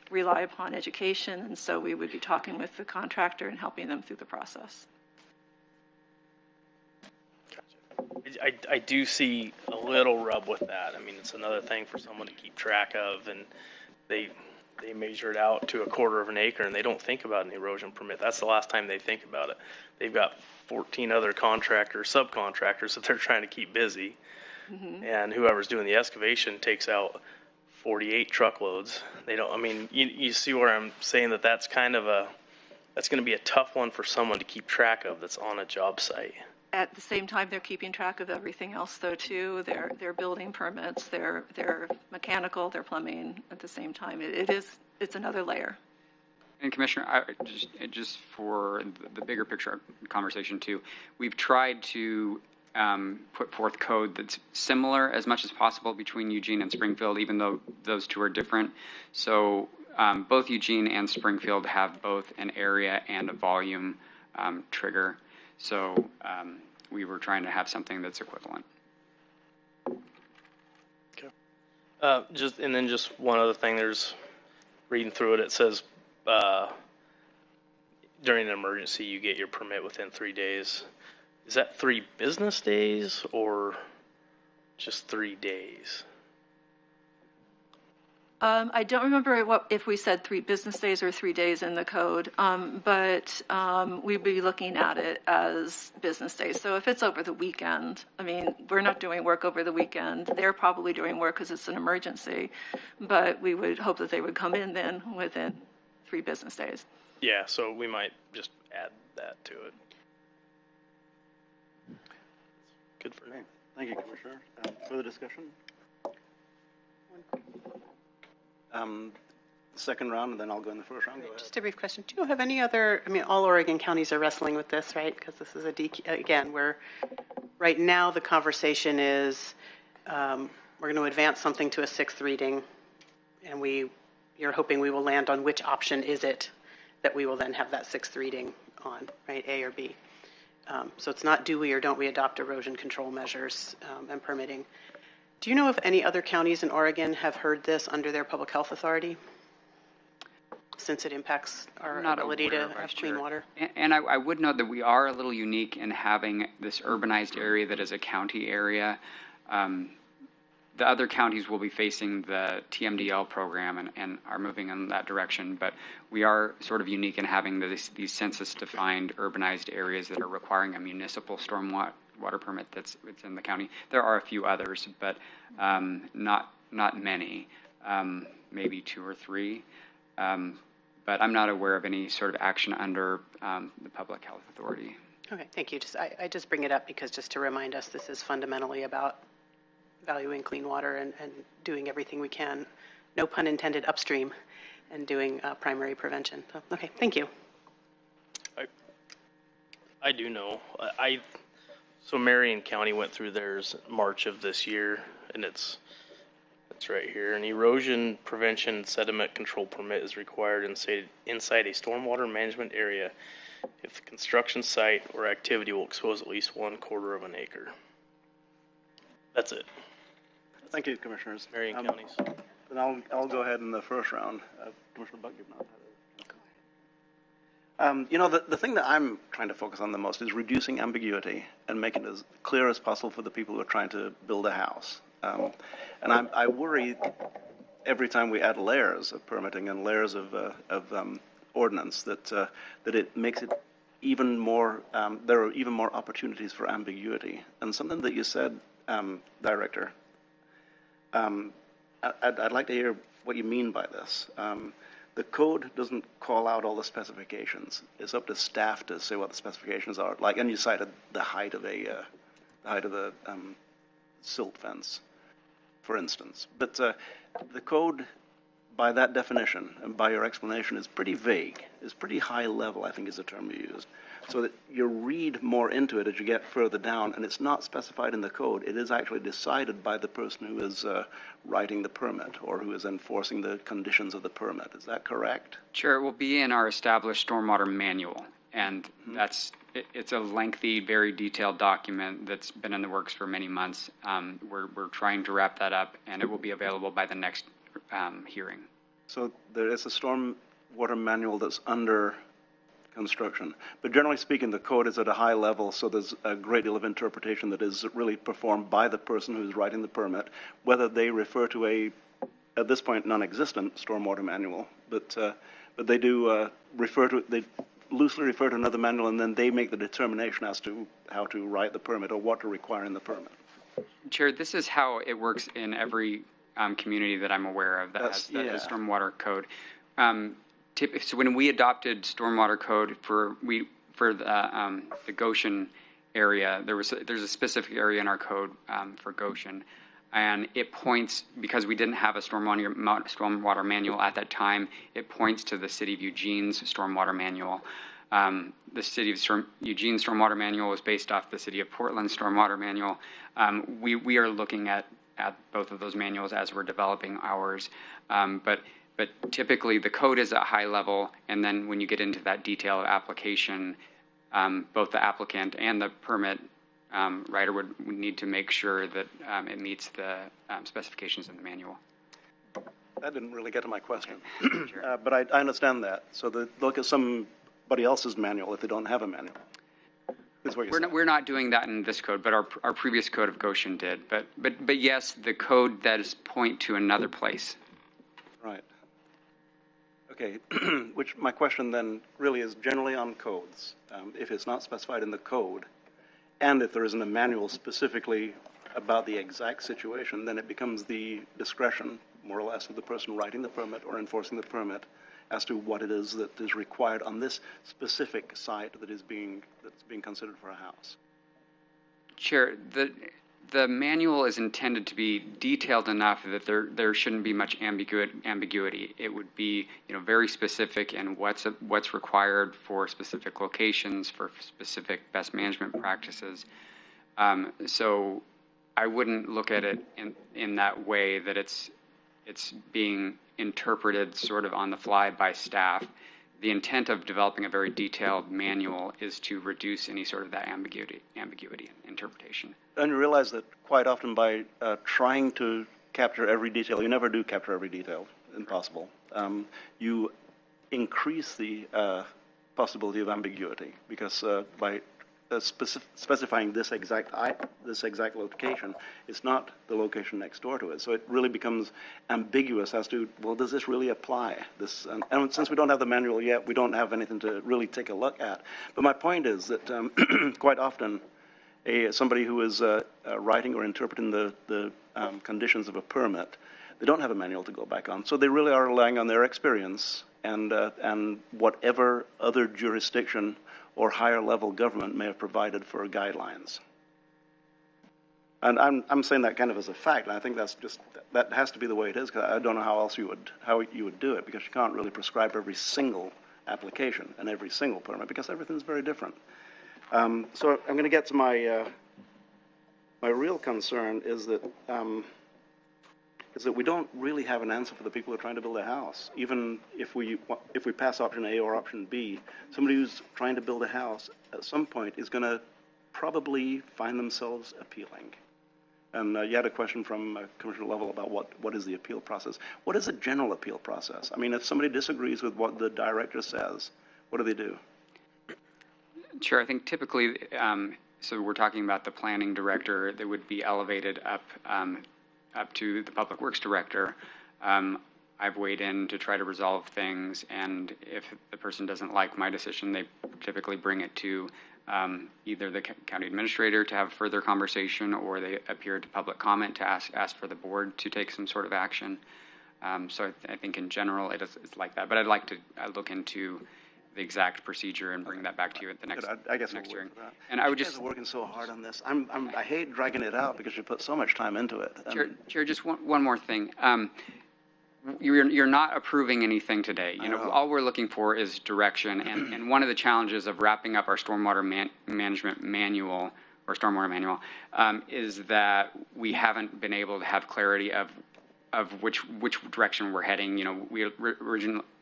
rely upon education, and so we would be talking with the contractor and helping them through the process. I do see a little rub with that. It's another thing for someone to keep track of, and they measure it out to a quarter of an acre, and they don't think about an erosion permit. That's the last time they think about it. They've got 14 other subcontractors that they're trying to keep busy, and whoever's doing the excavation takes out 48 truckloads. They don't. You see where I'm saying that's kind of that's going to be a tough one for someone to keep track of that's on a job site. At the same time, they're keeping track of everything else, though, too. Their building permits, their mechanical, their plumbing at the same time. It's another layer. And Commissioner, just for the bigger picture conversation too, we've tried to put forth code that's similar as much as possible between Eugene and Springfield, even though those two are different. So both Eugene and Springfield have both an area and a volume trigger. So we were trying to have something that's equivalent. Okay. Just one other thing. There's reading through it. It says during an emergency, you get your permit within 3 days. Is that 3 business days or just 3 days? I don't remember if we said 3 business days or 3 days in the code, but we'd be looking at it as business days. So if it's over the weekend, I mean, we're not doing work over the weekend. They're probably doing work because it's an emergency, but we would hope that they would come in then within 3 business days. Yeah, so we might just add that to it. Good for Okay, thank you, Commissioner. Further discussion? Second round, and then I'll go in the first round. Go ahead. Just a brief question. Do you have any other, I mean, all Oregon counties are wrestling with this, right? Because this is again, where right now the conversation is we're going to advance something to a 6th reading, and you're hoping we will land on which option is it that we will then have that 6th reading on, right, A or B. So it's not do we or don't we adopt erosion control measures and permitting. Do you know if any other counties in Oregon have heard this under their public health authority, since it impacts our ability to have clean water? And I would note that we are a little unique in having this urbanized area that is a county area. The other counties will be facing the TMDL program and are moving in that direction, but we are sort of unique in having these census-defined urbanized areas that are requiring a municipal stormwater permit that's in the county. There are a few others, but not many, maybe 2 or 3. But I'm not aware of any sort of action under the Public Health Authority. Okay, thank you. I just bring it up because just to remind us, this is fundamentally about valuing clean water and doing everything we can, no pun intended, upstream, and doing primary prevention. So, okay, thank you. I do know. So Marion County went through theirs March of this year, and it's right here. An erosion prevention sediment control permit is required inside a stormwater management area if the construction site or activity will expose at least 1/4 of an acre. That's it. Thank you, Commissioners. Marion counties. Then I'll go ahead in the first round. Commissioner Buck, you've not had it. You know, the thing that I'm trying to focus on the most is reducing ambiguity and making it as clear as possible for the people who are trying to build a house. And I worry every time we add layers of permitting and layers of ordinance that it makes it even more, there are even more opportunities for ambiguity. And something that you said, Director, I'd like to hear what you mean by this. The code doesn't call out all the specifications. It's up to staff to say what the specifications are. Like, and you cited the height of a silt fence, for instance. But the code, by that definition and by your explanation, is pretty vague. It's pretty high level, I think is the term you used. So that you read more into it as you get further down, and it's not specified in the code. It is actually decided by the person who is writing the permit or who is enforcing the conditions of the permit. Is that correct? Sure, it will be in our established stormwater manual, and it's a lengthy, very detailed document that's been in the works for many months. We're trying to wrap that up, and it will be available by the next hearing. So there is a stormwater manual that's under construction. But generally speaking, the code is at a high level, so there's a great deal of interpretation that is really performed by the person who's writing the permit, whether they refer to a, at this point, non-existent stormwater manual, but they do they loosely refer to another manual, and then they make the determination as to how to write the permit or what to require in the permit. Chair, this is how it works in every community that I'm aware of that has stormwater code. So when we adopted stormwater code for the Goshen area, there's a specific area in our code for Goshen, and it points, because we didn't have a stormwater manual at that time, it points to the City of Eugene's stormwater manual. The City of Eugene stormwater manual was based off the City of Portland stormwater manual. We are looking at both of those manuals as we're developing ours, but typically the code is at high level, and then when you get into that detail of application, both the applicant and the permit writer would need to make sure that it meets the specifications in the manual. That didn't really get to my question, Sure. but I understand that. So they look at somebody else's manual if they don't have a manual. We're not doing that in this code, but our previous code of Goshen did. But yes, the code that is point to another place. Right. Okay, which my question then really is generally on codes. If it's not specified in the code, and if there isn't a manual specifically about the exact situation, then it becomes the discretion, more or less, of the person writing the permit or enforcing the permit as to what it is that is required on this specific site that's being considered for a house. Chair, the manual is intended to be detailed enough that there shouldn't be much ambiguity. It would be, very specific in what's required for specific locations, for specific best management practices. So I wouldn't look at it in that way, that it's being interpreted sort of on the fly by staff. The intent of developing a very detailed manual is to reduce any sort of that ambiguity in interpretation. And you realize that quite often by trying to capture every detail, you never do capture every detail, impossible. You increase the possibility of ambiguity because by specifying this exact location, it's not the location next door to it. So it really becomes ambiguous as to, well, does this really apply? And since we don't have the manual yet, we don't have anything to really take a look at. But my point is that quite often, somebody who is writing or interpreting the conditions of a permit, they don't have a manual to go back on. So they really are relying on their experience and whatever other jurisdiction or higher level government may have provided for guidelines. And I'm saying that kind of as a fact, and I think that has to be the way it is, because I don't know how else you would do it, because you can't really prescribe every single application and every single permit, because everything's very different. So I'm going to get to my real concern is that we don't really have an answer for the people who are trying to build a house. Even if we pass option A or option B, somebody who's trying to build a house at some point is going to probably find themselves appealing. And you had a question from Commissioner Lovell about what is the appeal process. What is a general appeal process? I mean, if somebody disagrees with what the director says, what do they do? Sure, I think typically, so we're talking about the planning director that would be elevated up to the Public Works Director. I've weighed in to try to resolve things, and if the person doesn't like my decision, they typically bring it to either the county administrator to have further conversation, or they appear to public comment to ask for the board to take some sort of action. So I think in general it's like that, but I'd like to look into the exact procedure and bring that back to you at the next hearing. And I would just working so hard on this. I hate dragging it out because you put so much time into it. Chair, just one more thing. You're not approving anything today. All we're looking for is direction. And one of the challenges of wrapping up our stormwater management manual or stormwater manual is that we haven't been able to have clarity of which direction we're heading. We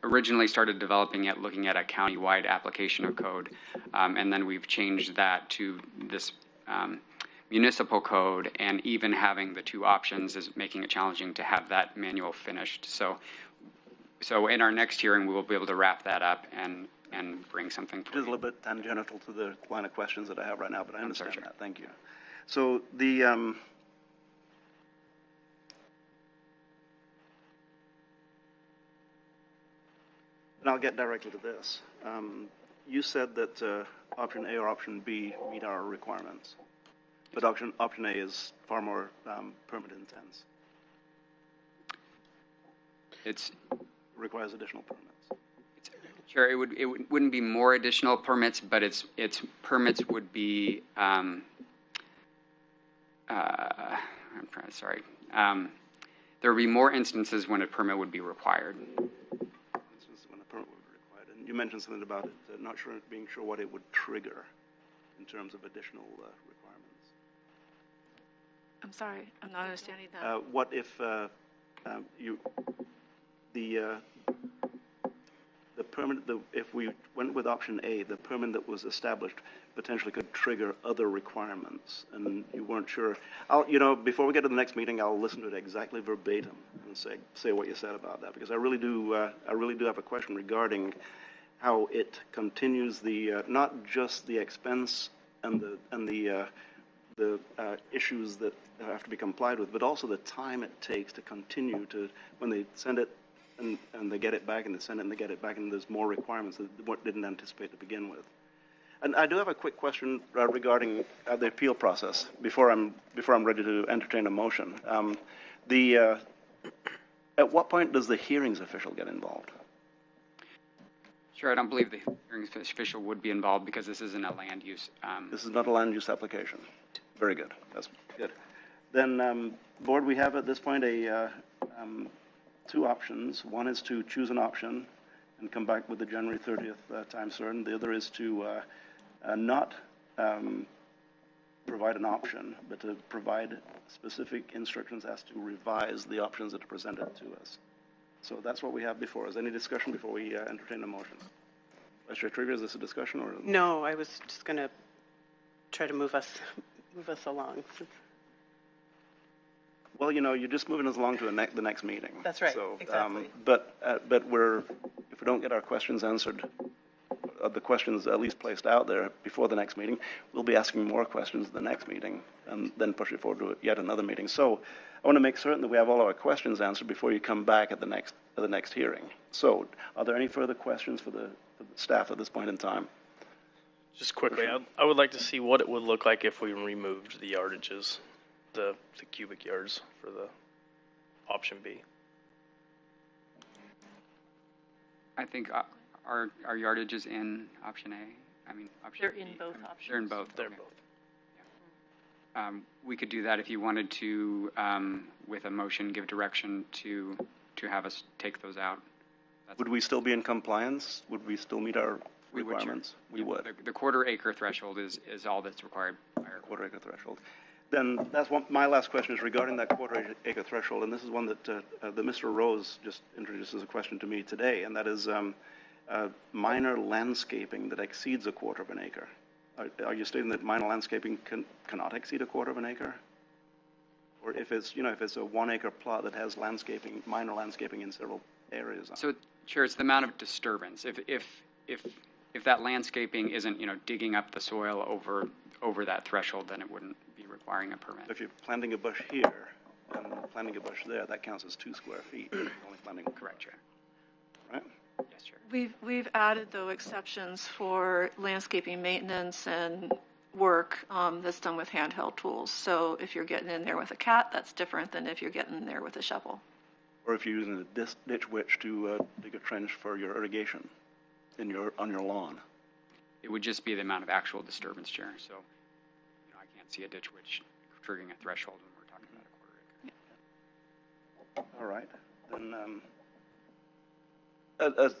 originally started developing it looking at a county-wide application of code, and then we've changed that to this municipal code, and even having the two options is making it challenging to have that manual finished. So in our next hearing, we will be able to wrap that up and bring something forward. It is a little bit tangential to the line of questions that I have right now, but I understand that. Thank you. So and I'll get directly to this. You said that option A or option B meet our requirements, but option A is far more permit intense. It requires additional permits. Sure, it wouldn't be more additional permits, but its permits would be. There would be more instances when a permit would be required. You mentioned something about it, being sure what it would trigger in terms of additional requirements. I'm sorry, I'm not understanding that. What if the permit, if we went with option A, the permit that was established potentially could trigger other requirements, and you weren't sure. Before we get to the next meeting, I'll listen to it exactly verbatim and say what you said about that, because I really do have a question regarding how it continues not just the expense and the issues that have to be complied with, but also the time it takes to continue to, when they send it and they get it back in the Senate and they get it back and there's more requirements that what didn't anticipate to begin with. And I do have a quick question regarding the appeal process before I'm ready to entertain a motion. At what point does the hearings official get involved? Sure, I don't believe the hearings official would be involved because this isn't a land use. This is not a land use application. Very good. That's good. Then, board, we have at this point two options. One is to choose an option and come back with the January 30th time certain. The other is to not provide an option, but to provide specific instructions as to revise the options that are presented to us. So that's what we have before us. Any discussion before we entertain the motion? Vice Chair Trivia, is this a discussion or? No, I was just going to try to move us along. Well, you're just moving us along to the next meeting. That's right. So, exactly. But if we don't get our questions answered, the questions at least placed out there before the next meeting, we'll be asking more questions at the next meeting and then push it forward to yet another meeting. So I want to make certain that we have all our questions answered before you come back at the next hearing. So are there any further questions for the staff at this point in time? Just quickly, I would like to see what it would look like if we removed the yardages, the cubic yards for the option B. I think our yardage is in option A. I mean, option They're B. in both options. They're in both. They're okay. both. We could do that if you wanted to, with a motion, give direction to have us take those out. Would we still be in compliance? Would we still meet our We would, Chair. requirements? We would. The quarter acre threshold is all that's required by our Quarter acre threshold. Then that's my last question is regarding that quarter acre threshold, and this is one that Mr. Rose just introduced as a question to me today, and that is minor landscaping that exceeds a quarter of an acre. Are you stating that minor landscaping cannot exceed a quarter of an acre? Or if it's a 1 acre plot that has minor landscaping in several areas? So, Chair, it's the amount of disturbance. If that landscaping isn't, digging up the soil over that threshold, then it wouldn't be requiring a permit. If you're planting a bush here and planting a bush there, that counts as 2 square feet. Only planting. Correct, Chair. Right? Yes, Chair. We've added, though, exceptions for landscaping maintenance and work that's done with handheld tools. So if you're getting in there with a cat, that's different than if you're getting in there with a shovel. Or if you're using a ditch witch to dig a trench for your irrigation on your lawn. It would just be the amount of actual disturbance, Chair. So, I can't see a ditch witch triggering a threshold when we're talking about a quarter acre. All right. Then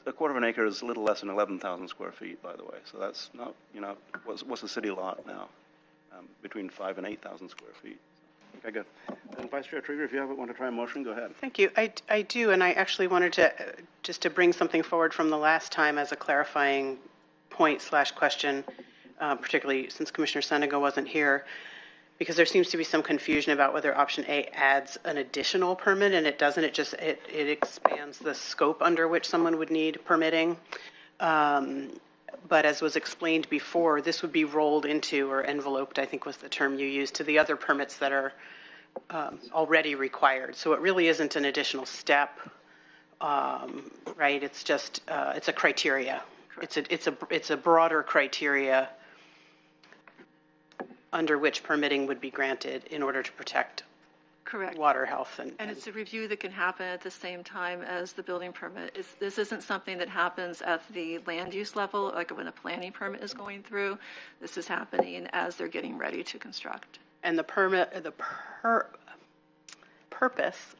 a quarter of an acre is a little less than 11,000 square feet, by the way. So that's not, what's a city lot now? Between 5,000 and 8,000 square feet. Okay, good. And Vice Chair Trigger, if you want to try a motion, go ahead. Thank you. I do, and I actually wanted to just to bring something forward from the last time as a clarifying point/question, particularly since Commissioner Senego wasn't here, because there seems to be some confusion about whether option A adds an additional permit, and it doesn't. It expands the scope under which someone would need permitting. But as was explained before, this would be rolled into or enveloped, I think was the term you used, to the other permits that are already required. So it really isn't an additional step, right? It's just it's a criteria. It's a broader criteria under which permitting would be granted in order to protect Correct. Water health. And it's a review that can happen at the same time as the building permit. This isn't something that happens at the land use level, like when a planning permit is going through. This is happening as they're getting ready to construct. And the purpose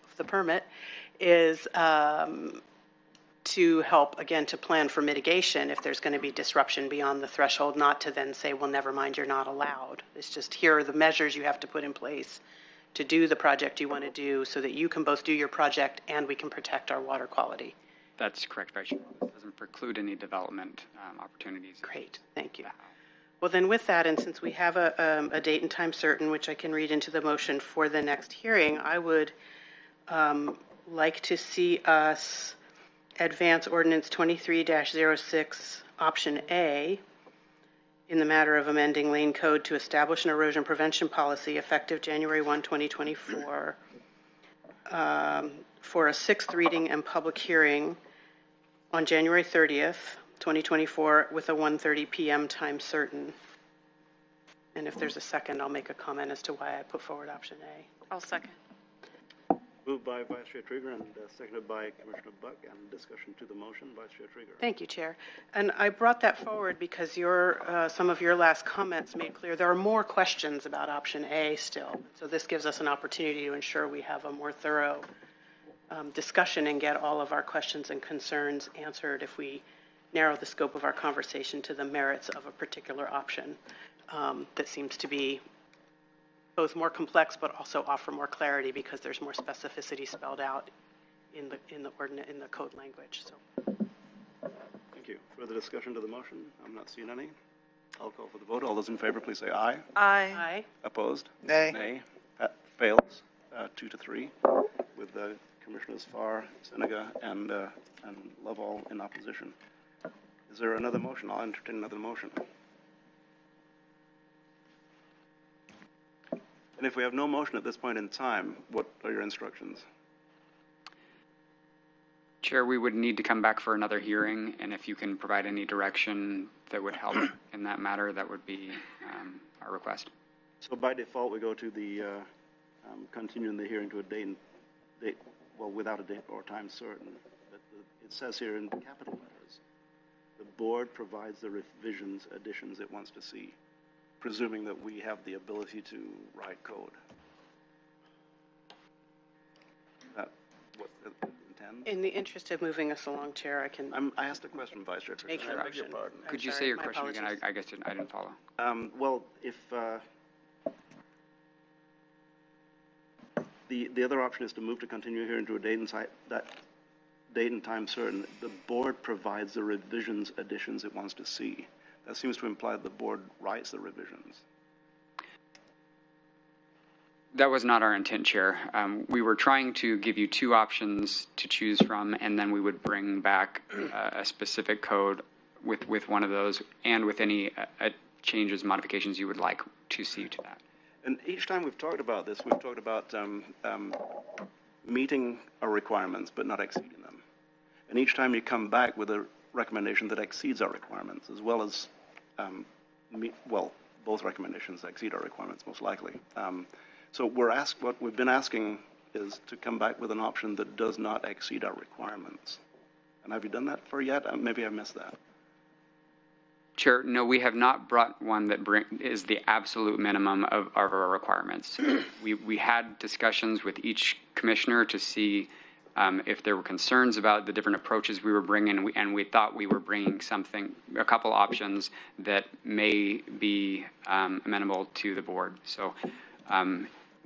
of the permit is to help, again, to plan for mitigation if there's going to be disruption beyond the threshold, not to then say, well, never mind, you're not allowed. It's just here are the measures you have to put in place to do the project you want to do so that you can both do your project and we can protect our water quality. That's correct, Vice Chair. It doesn't preclude any development opportunities. Great, thank you. Well, then with that, and since we have a date and time certain, which I can read into the motion for the next hearing, I would like to see us advance ordinance 23-06, option A, in the matter of amending lane code to establish an erosion prevention policy effective January 1, 2024, for a sixth reading and public hearing on January 30th, 2024, with a 1:30 p.m. time certain. And if there's a second, I'll make a comment as to why I put forward option A. I'll second. Moved by Vice Chair Trigger and seconded by Commissioner Buck. And discussion to the motion, Vice Chair Trigger. Thank you, Chair. And I brought that forward because some of your last comments made clear there are more questions about option A still. So this gives us an opportunity to ensure we have a more thorough discussion and get all of our questions and concerns answered if we narrow the scope of our conversation to the merits of a particular option that seems to be both more complex but also offer more clarity because there's more specificity spelled out in the code language. So, Thank you. Further discussion to the motion? I'm not seeing any. I'll call for the vote. All those in favor, please say aye. Aye. Opposed? Nay. Nay. That fails 2-3 with Commissioners Farr, Siniga, and Lovell in opposition. Is there another motion? I'll entertain another motion. And if we have no motion at this point in time, what are your instructions? Chair, we would need to come back for another hearing, and if you can provide any direction that would help in that matter, that would be our request. So by default, we go to the continuing the hearing to a date, well, without a date or time certain. But it says here in capital letters, the board provides the revisions, additions it wants to see, presuming that we have the ability to write code. Is that what it intends? In the interest of moving us along, Chair, I asked a question, Vice Chair. Make a I beg your motion. pardon. Could you sorry, say your my question again? apologies. I guess I didn't follow. Well, if the other option is to move to continue hearing to a date and time certain, the board provides the revisions, additions it wants to see. That seems to imply that the board writes the revisions. That was not our intent, Chair. We were trying to give you two options to choose from, and then we would bring back a specific code with one of those and with any changes, modifications you would like to see to that. And each time we've talked about this, we've talked about meeting our requirements but not exceeding them. And each time you come back with a recommendation that exceeds our requirements, as well as, both recommendations exceed our requirements, most likely. So what we've been asking is to come back with an option that does not exceed our requirements. And have you done that for yet? Maybe I missed that. Chair, no, we have not brought one that is the absolute minimum of our requirements. We had discussions with each commissioner to see if there were concerns about the different approaches we were bringing, and we thought we were bringing a couple options that may be amenable to the board. So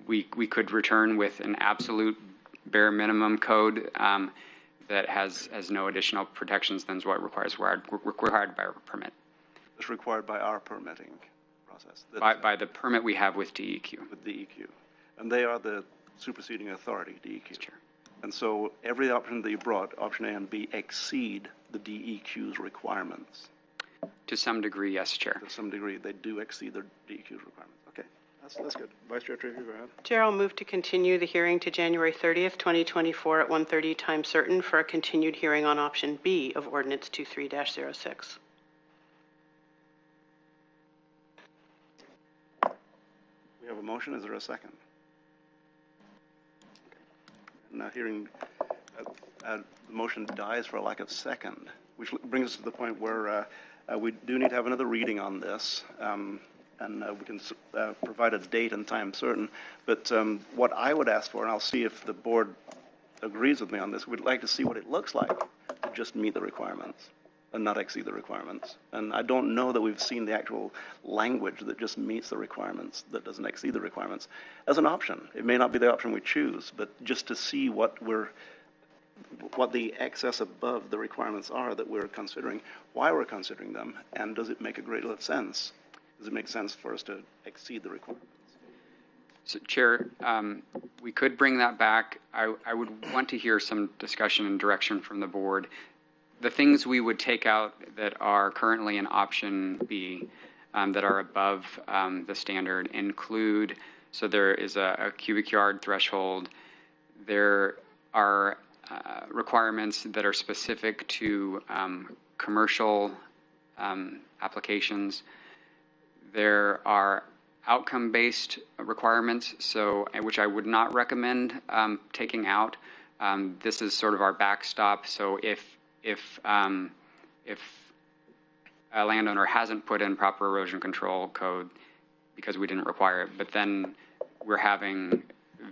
we could return with an absolute bare minimum code that has no additional protections than what required by our permit. It's required by our permitting process. By the permit we have with DEQ. With DEQ. And they are the superseding authority, DEQ. Sure. And so every option that you brought, option A and B, exceed the DEQ's requirements. To some degree, yes, Chair. To some degree, they do exceed their DEQ's requirements. Okay, that's good. Vice Chair Trigger, go ahead. Chair, I'll move to continue the hearing to January 30th, 2024 at 1:30 time certain for a continued hearing on option B of Ordinance 23-06. We have a motion. Is there a second? Now, hearing the motion dies for a lack of second, which brings us to the point where we do need to have another reading on this, and we can provide a date and time certain. But what I would ask for, and I'll see if the board agrees with me on this, we'd like to see what it looks like to just meet the requirements and not exceed the requirements. And I don't know that we've seen the actual language that just meets the requirements, that doesn't exceed the requirements, as an option. It may not be the option we choose, but just to see what the excess above the requirements are that we're considering, why we're considering them, and does it make a great deal of sense? Does it make sense for us to exceed the requirements? So, Chair, we could bring that back. I would want to hear some discussion and direction from the board. The things we would take out that are currently in option B that are above the standard include, so there is a cubic yard threshold. There are requirements that are specific to commercial applications. There are outcome-based requirements, which I would not recommend taking out. This is sort of our backstop. So if a landowner hasn't put in proper erosion control code because we didn't require it, but then we're having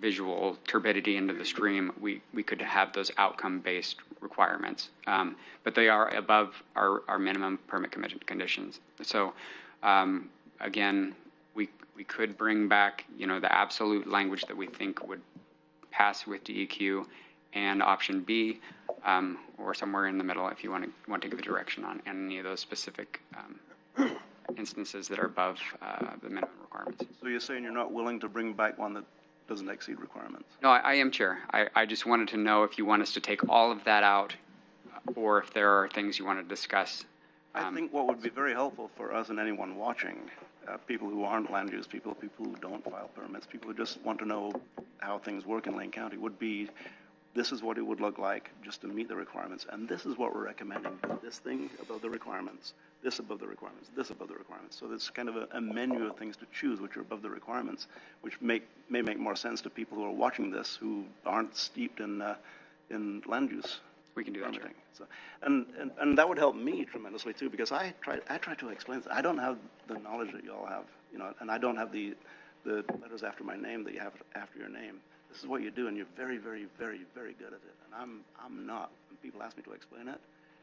visual turbidity into the stream, we could have those outcome-based requirements. But they are above our minimum permit conditions. So again, we could bring back, the absolute language that we think would pass with DEQ, and option B, or somewhere in the middle if you want to give a direction on any of those specific instances that are above the minimum requirements. So you're saying you're not willing to bring back one that doesn't exceed requirements? No, I am, Chair. I just wanted to know if you want us to take all of that out, or if there are things you want to discuss. I think what would be very helpful for us and anyone watching, people who aren't land use people who don't file permits, people who just want to know how things work in Lane County, would be, this is what it would look like just to meet the requirements, and this is what we're recommending. This thing above the requirements, this above the requirements, this above the requirements. So there's kind of a menu of things to choose which are above the requirements, which may make more sense to people who are watching this who aren't steeped in land use. We can do that, Chair. So, and that would help me tremendously too, because I try to explain this. I don't have the knowledge that you all have, and I don't have the letters after my name that you have after your name. This is what you do, and you're very, very, very, very good at it. And I'm not. When people ask me to explain it,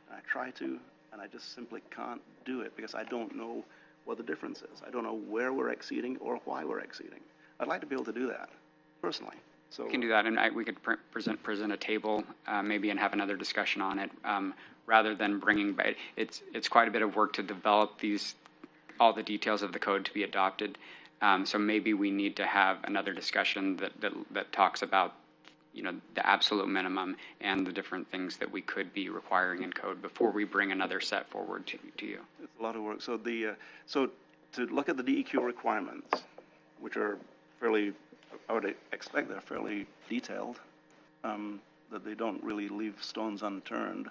and I try to, and I just simply can't do it because I don't know what the difference is. I don't know where we're exceeding or why we're exceeding. I'd like to be able to do that personally. So we can do that, and we could present a table maybe and have another discussion on it, rather than bringing back. It's quite a bit of work to develop all the details of the code to be adopted. So maybe we need to have another discussion that talks about the absolute minimum and the different things that we could be requiring in code before we bring another set forward to you. It's a lot of work. So so to look at the DEQ requirements, which are fairly, I would expect they're fairly detailed, that they don't really leave stones unturned.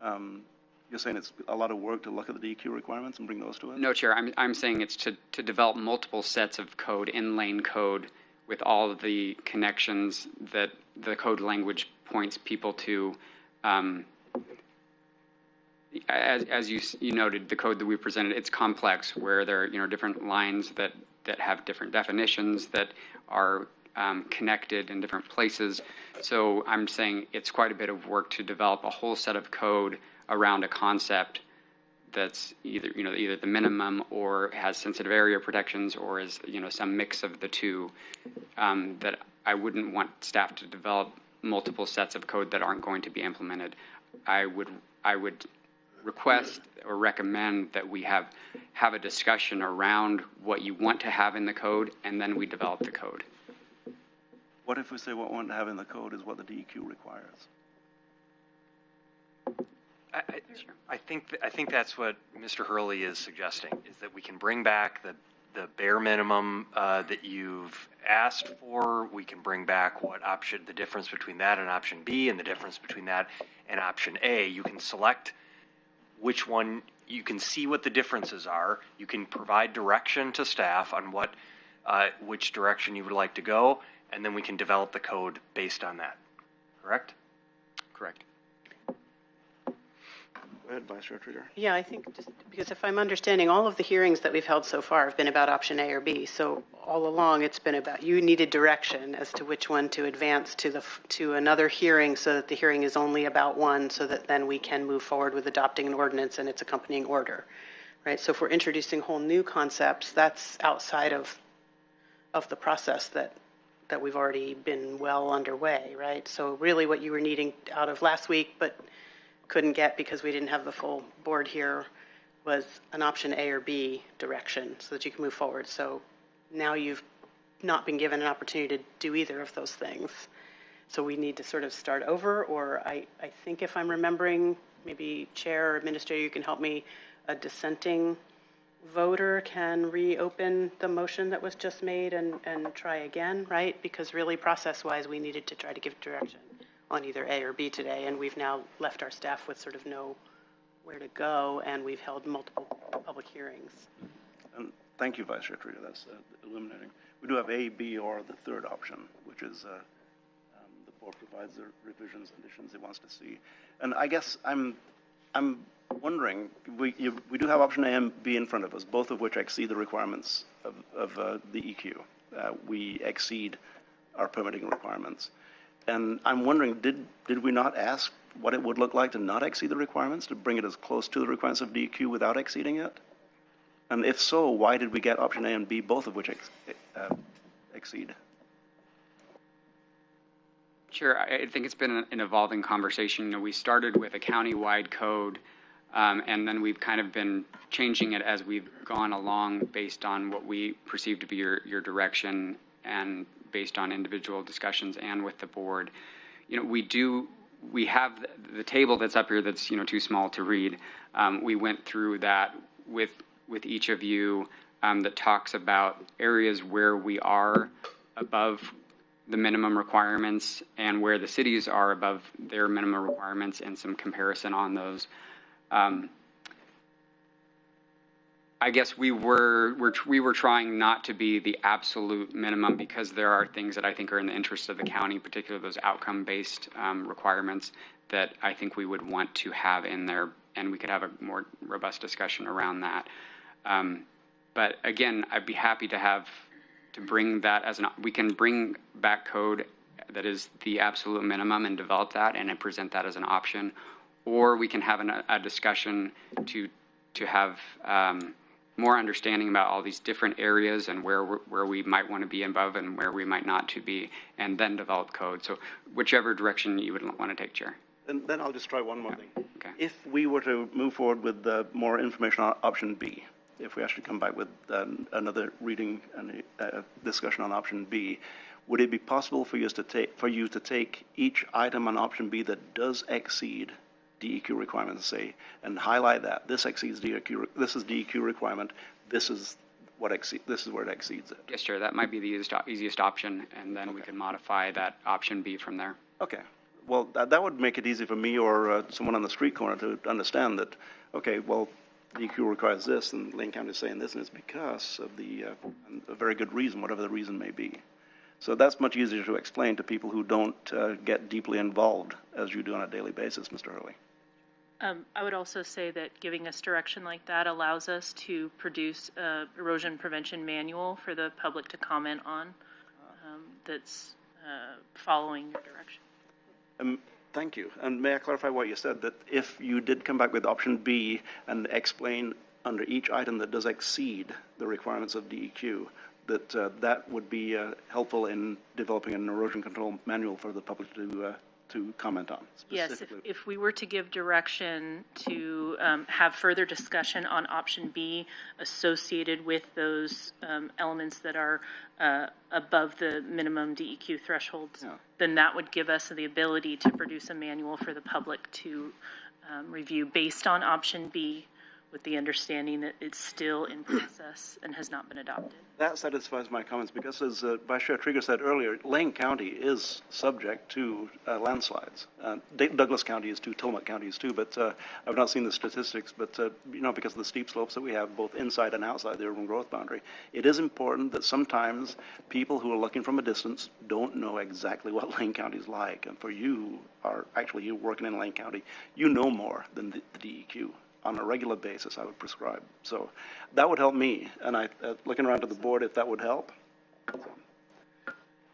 You're saying it's a lot of work to look at the DEQ requirements and bring those to us? No, Chair. I'm saying it's to develop multiple sets of code, in-lane code, with all of the connections that the code language points people to. As you noted, the code that we presented, it's complex, where there are different lines that have different definitions that are connected in different places. So I'm saying it's quite a bit of work to develop a whole set of code around a concept that's either the minimum or has sensitive area protections or is some mix of the two. That I wouldn't want staff to develop multiple sets of code that aren't going to be implemented. I would request or recommend that we have a discussion around what you want to have in the code, and then we develop the code. What if we say what we want to have in the code is what the DEQ requires? I think that's what Mr. Hurley is suggesting, is that we can bring back the bare minimum that you've asked for. We can bring back the difference between that and option B, and the difference between that and option A. You can select which one. You can see what the differences are. You can provide direction to staff on which direction you would like to go, and then we can develop the code based on that. Correct? Correct. Go ahead, Vice Chair Trudor. Yeah, I think just because if I'm understanding, all of the hearings that we've held so far have been about option A or B. So all along, it's been about you needed direction as to which one to advance to another hearing, so that the hearing is only about one, so that then we can move forward with adopting an ordinance and its accompanying order, right? So if we're introducing whole new concepts, that's outside of the process that we've already been well underway, right? So really, what you were needing out of last week, but couldn't get because we didn't have the full board here, was an option A or B direction so that you can move forward. So now you've not been given an opportunity to do either of those things. So we need to sort of start over, or I think if I'm remembering, maybe Chair or Administrator, you can help me, a dissenting voter can reopen the motion that was just made and try again, right? Because really process-wise, we needed to try to give direction on either A or B today, and we've now left our staff with sort of nowhere to go, and we've held multiple public hearings. And thank you, Vice Chair Trujillo. That's illuminating. We do have A, B, or the third option, which is the board provides the revisions, additions it wants to see. And I guess I'm wondering, we do have option A and B in front of us, both of which exceed the requirements of the EQ. We exceed our permitting requirements. And I'm wondering, did we not ask what it would look like to not exceed the requirements, to bring it as close to the requirements of DEQ without exceeding it? And if so, why did we get option A and B, both of which exceed? Sure, I think it's been an evolving conversation. You know, we started with a county-wide code, and then we've kind of been changing it as we've gone along based on what we perceive to be your direction and based on individual discussions and with the board. You know, we have the table that's up here that's, you know, too small to read. We went through that with each of you that talks about areas where we are above the minimum requirements and where the cities are above their minimum requirements and some comparison on those. I guess we were trying not to be the absolute minimum because there are things that I think are in the interest of the county, particularly those outcome-based requirements that I think we would want to have in there, and we could have a more robust discussion around that. But again, I'd be happy to bring that as we can bring back code that is the absolute minimum and develop that and then present that as an option, or we can have a discussion to have more understanding about all these different areas and where we might want to be above and where we might not to be, and then develop code. So whichever direction you would want to take, Chair. And then I'll just try one more thing. Okay. If we were to move forward with more information on option B, if we actually come back with another reading and discussion on option B, would it be possible for you to take each item on option B that does exceed DEQ requirements, say, and highlight that this exceeds DEQ. This is DEQ requirement. This is where it exceeds it. Yes, Chair. That might be the easiest option, and then we can modify that option B from there. Okay. Well, that would make it easy for me or someone on the street corner to understand that. Okay. Well, DEQ requires this, and Lane County is saying this, and it's because of a very good reason, whatever the reason may be. So that's much easier to explain to people who don't get deeply involved as you do on a daily basis, Mr. Hurley. I would also say that giving us direction like that allows us to produce an erosion prevention manual for the public to comment on that's following your direction. Thank you. And may I clarify what you said, that if you did come back with option B and explain under each item that does exceed the requirements of DEQ, that would be helpful in developing an erosion control manual for the public to comment on. Yes, if we were to give direction to have further discussion on option B associated with those elements that are above the minimum DEQ thresholds, then that would give us the ability to produce a manual for the public to review based on option B, with the understanding that it's still in process and has not been adopted. That satisfies my comments because, as Vice Chair Trieger said earlier, Lane County is subject to landslides. Douglas County is too, Tillamook County is too, but I've not seen the statistics, but because of the steep slopes that we have both inside and outside the urban growth boundary, it is important that sometimes people who are looking from a distance don't know exactly what Lane County is like. And for you, you're working in Lane County, you know more than the DEQ. On a regular basis, I would prescribe. So that would help me. And looking around to the board, if that would help.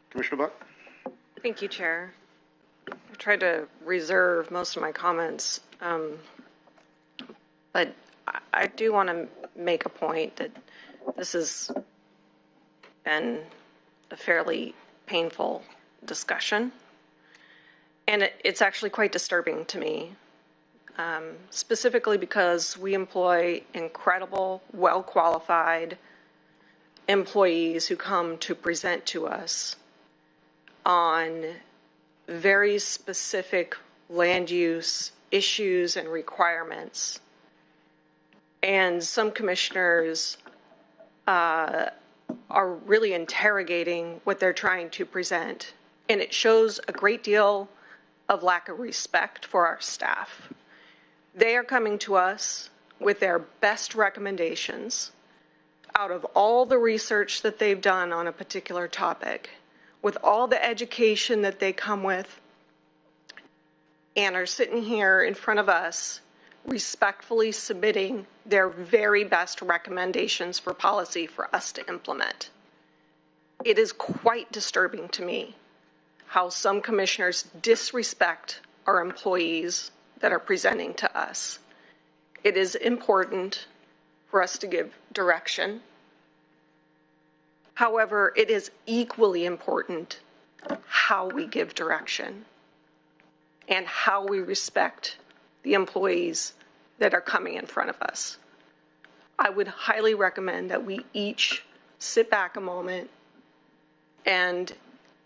Commissioner Buck? Thank you, Chair. I tried to reserve most of my comments, but I do want to make a point that this has been a fairly painful discussion, and it's actually quite disturbing to me. Specifically because we employ incredible, well-qualified employees who come to present to us on very specific land use issues and requirements. And some commissioners are really interrogating what they're trying to present. And it shows a great deal of lack of respect for our staff. They are coming to us with their best recommendations out of all the research that they've done on a particular topic, with all the education that they come with, and are sitting here in front of us respectfully submitting their very best recommendations for policy for us to implement. It is quite disturbing to me how some commissioners disrespect our employees that are presenting to us. It is important for us to give direction. However, it is equally important how we give direction and how we respect the employees that are coming in front of us. I would highly recommend that we each sit back a moment and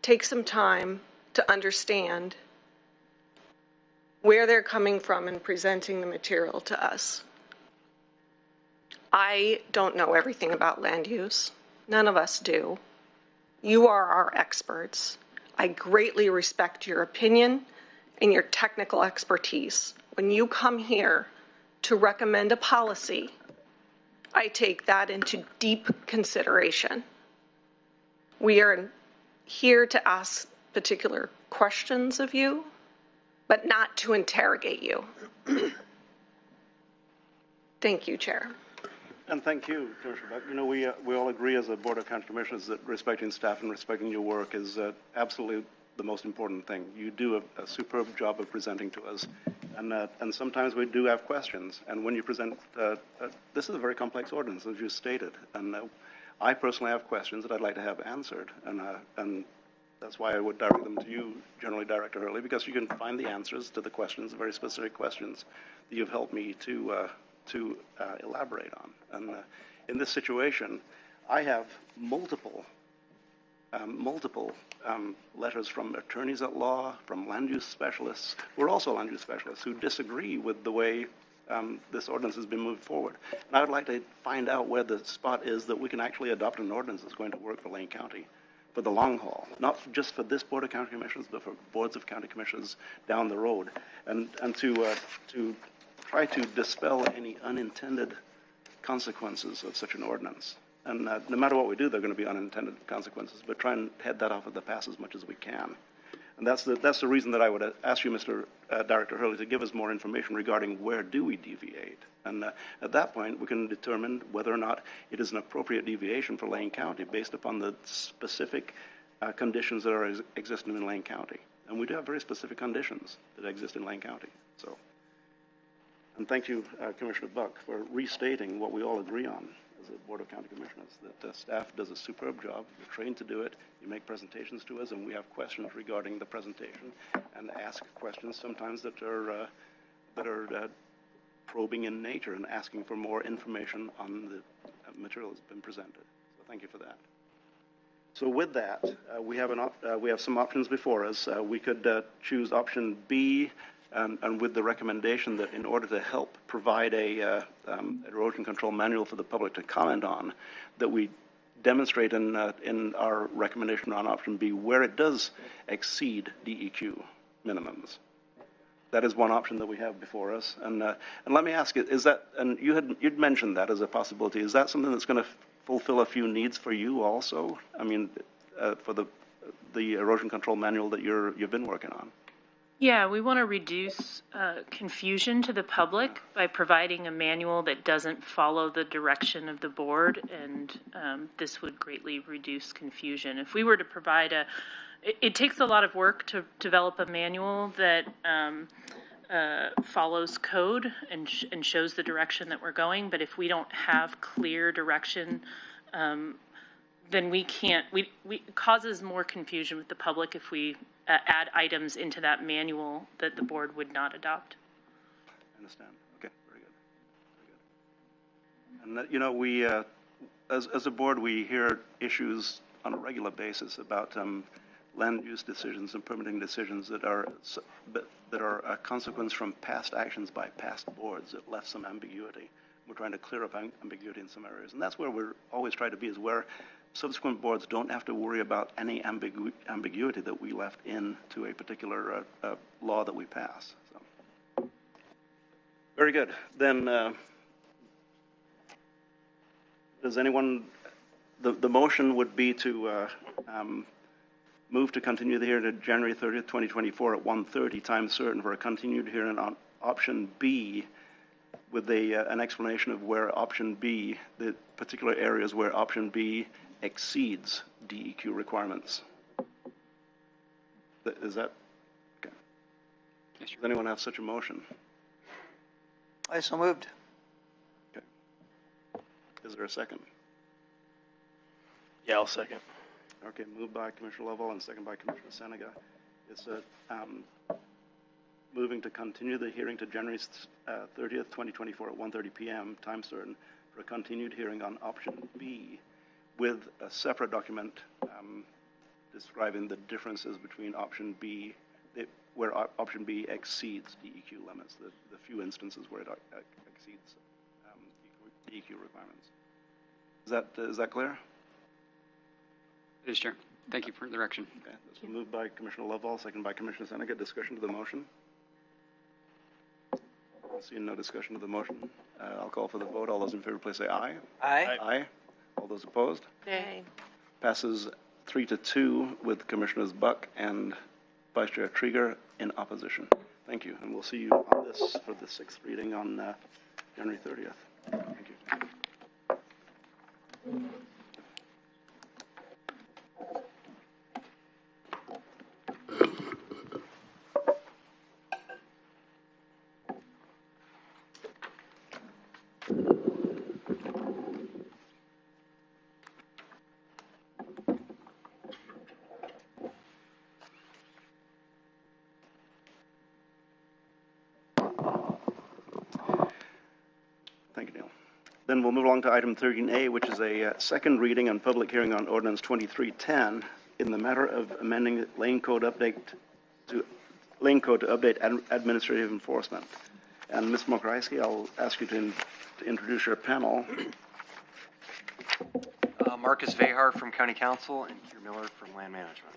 take some time to understand where they're coming from in presenting the material to us. I don't know everything about land use. None of us do. You are our experts. I greatly respect your opinion and your technical expertise. When you come here to recommend a policy, I take that into deep consideration. We are here to ask particular questions of you, but not to interrogate you. Thank you, Chair. And thank you, Commissioner Buck. You know, we all agree as a Board of County Commissioners that respecting staff and respecting your work is absolutely the most important thing. You do a superb job of presenting to us, and sometimes we do have questions. And when you present, this is a very complex ordinance, as you stated, and I personally have questions that I'd like to have answered, and that's why I would direct them to you, General Director Hurley, because you can find the answers to the questions, very specific questions that you've helped me to elaborate on. And in this situation, I have multiple letters from attorneys at law, from land use specialists, who are also land use specialists, who disagree with the way this ordinance has been moved forward. And I would like to find out where the spot is that we can actually adopt an ordinance that's going to work for Lane County for the long haul, not just for this Board of County Commissioners, but for boards of county commissioners down the road, and to try to dispel any unintended consequences of such an ordinance. And no matter what we do, there are going to be unintended consequences, but try and head that off at the pass as much as we can. And that's the reason that I would ask you, Mr. Director Hurley, to give us more information regarding where do we deviate. And at that point, we can determine whether or not it is an appropriate deviation for Lane County based upon the specific conditions that are existing in Lane County. And we do have very specific conditions that exist in Lane County. So, and thank you, Commissioner Buck, for restating what we all agree on as a Board of County Commissioners, that staff does a superb job. You're trained to do it. You make presentations to us, and we have questions regarding the presentation and ask questions sometimes that are probing in nature and asking for more information on the material that's been presented. So thank you for that. So with that, we have some options before us. We could choose option B, and with the recommendation that in order to help provide a erosion control manual for the public to comment on, that we demonstrate in our recommendation on option B where it does exceed DEQ minimums. That is one option that we have before us. And let me ask you, is that, and you'd mentioned that as a possibility, is that something that's going to fulfill a few needs for you also? I mean, for the erosion control manual that you've been working on? Yeah, we want to reduce confusion to the public by providing a manual that doesn't follow the direction of the board, and this would greatly reduce confusion. If we were to provide it takes a lot of work to develop a manual that follows code and shows the direction that we're going, but if we don't have clear direction, then we can't, it causes more confusion with the public if we add items into that manual that the board would not adopt. I understand. Okay, very good. Very good. And that, you know, we, as a board, we hear issues on a regular basis about land use decisions and permitting decisions that are a consequence from past actions by past boards that left some ambiguity. We're trying to clear up ambiguity in some areas. And that's where we're always trying to be, is where subsequent boards don't have to worry about any ambiguity that we left into a particular law that we pass. So. Very good. Then, does anyone, the motion would be to move to continue the hearing to January 30th, 2024 at 1:30, time certain, for a continued hearing on option B, with an explanation of where option B, the particular areas where option B exceeds DEQ requirements. Is that, okay. Yes, sir. Does anyone have such a motion? I so moved. Okay. Is there a second? Yeah, I'll second. Okay, moved by Commissioner Lovell and second by Commissioner Seneca. It's moving to continue the hearing to January 30th, 2024 at 1:30 p.m., time certain, for a continued hearing on option B, with a separate document describing the differences between option B, where option B exceeds DEQ limits, the few instances where it exceeds DEQ requirements. Is that clear? It is, Chair. Thank you for the direction. Okay, this was moved by Commissioner Lovell, second by Commissioner Seneca. Discussion to the motion? Seeing no discussion of the motion, I'll call for the vote. All those in favor, please say aye. Aye. Aye. All those opposed? Nay. Passes 3-2 with Commissioners Buck and Vice Chair Trieger in opposition. Thank you, and we'll see you on this for the 6th reading on January 30th. Thank you. Thank you, Neil. Then we'll move along to item 13A, which is a second reading and public hearing on Ordinance 2310 in the matter of amending lane code to update administrative enforcement. And Ms. Mokrajewski, I'll ask you to introduce your panel. Marcus Vehar from County Council and Keir Miller from Land Management.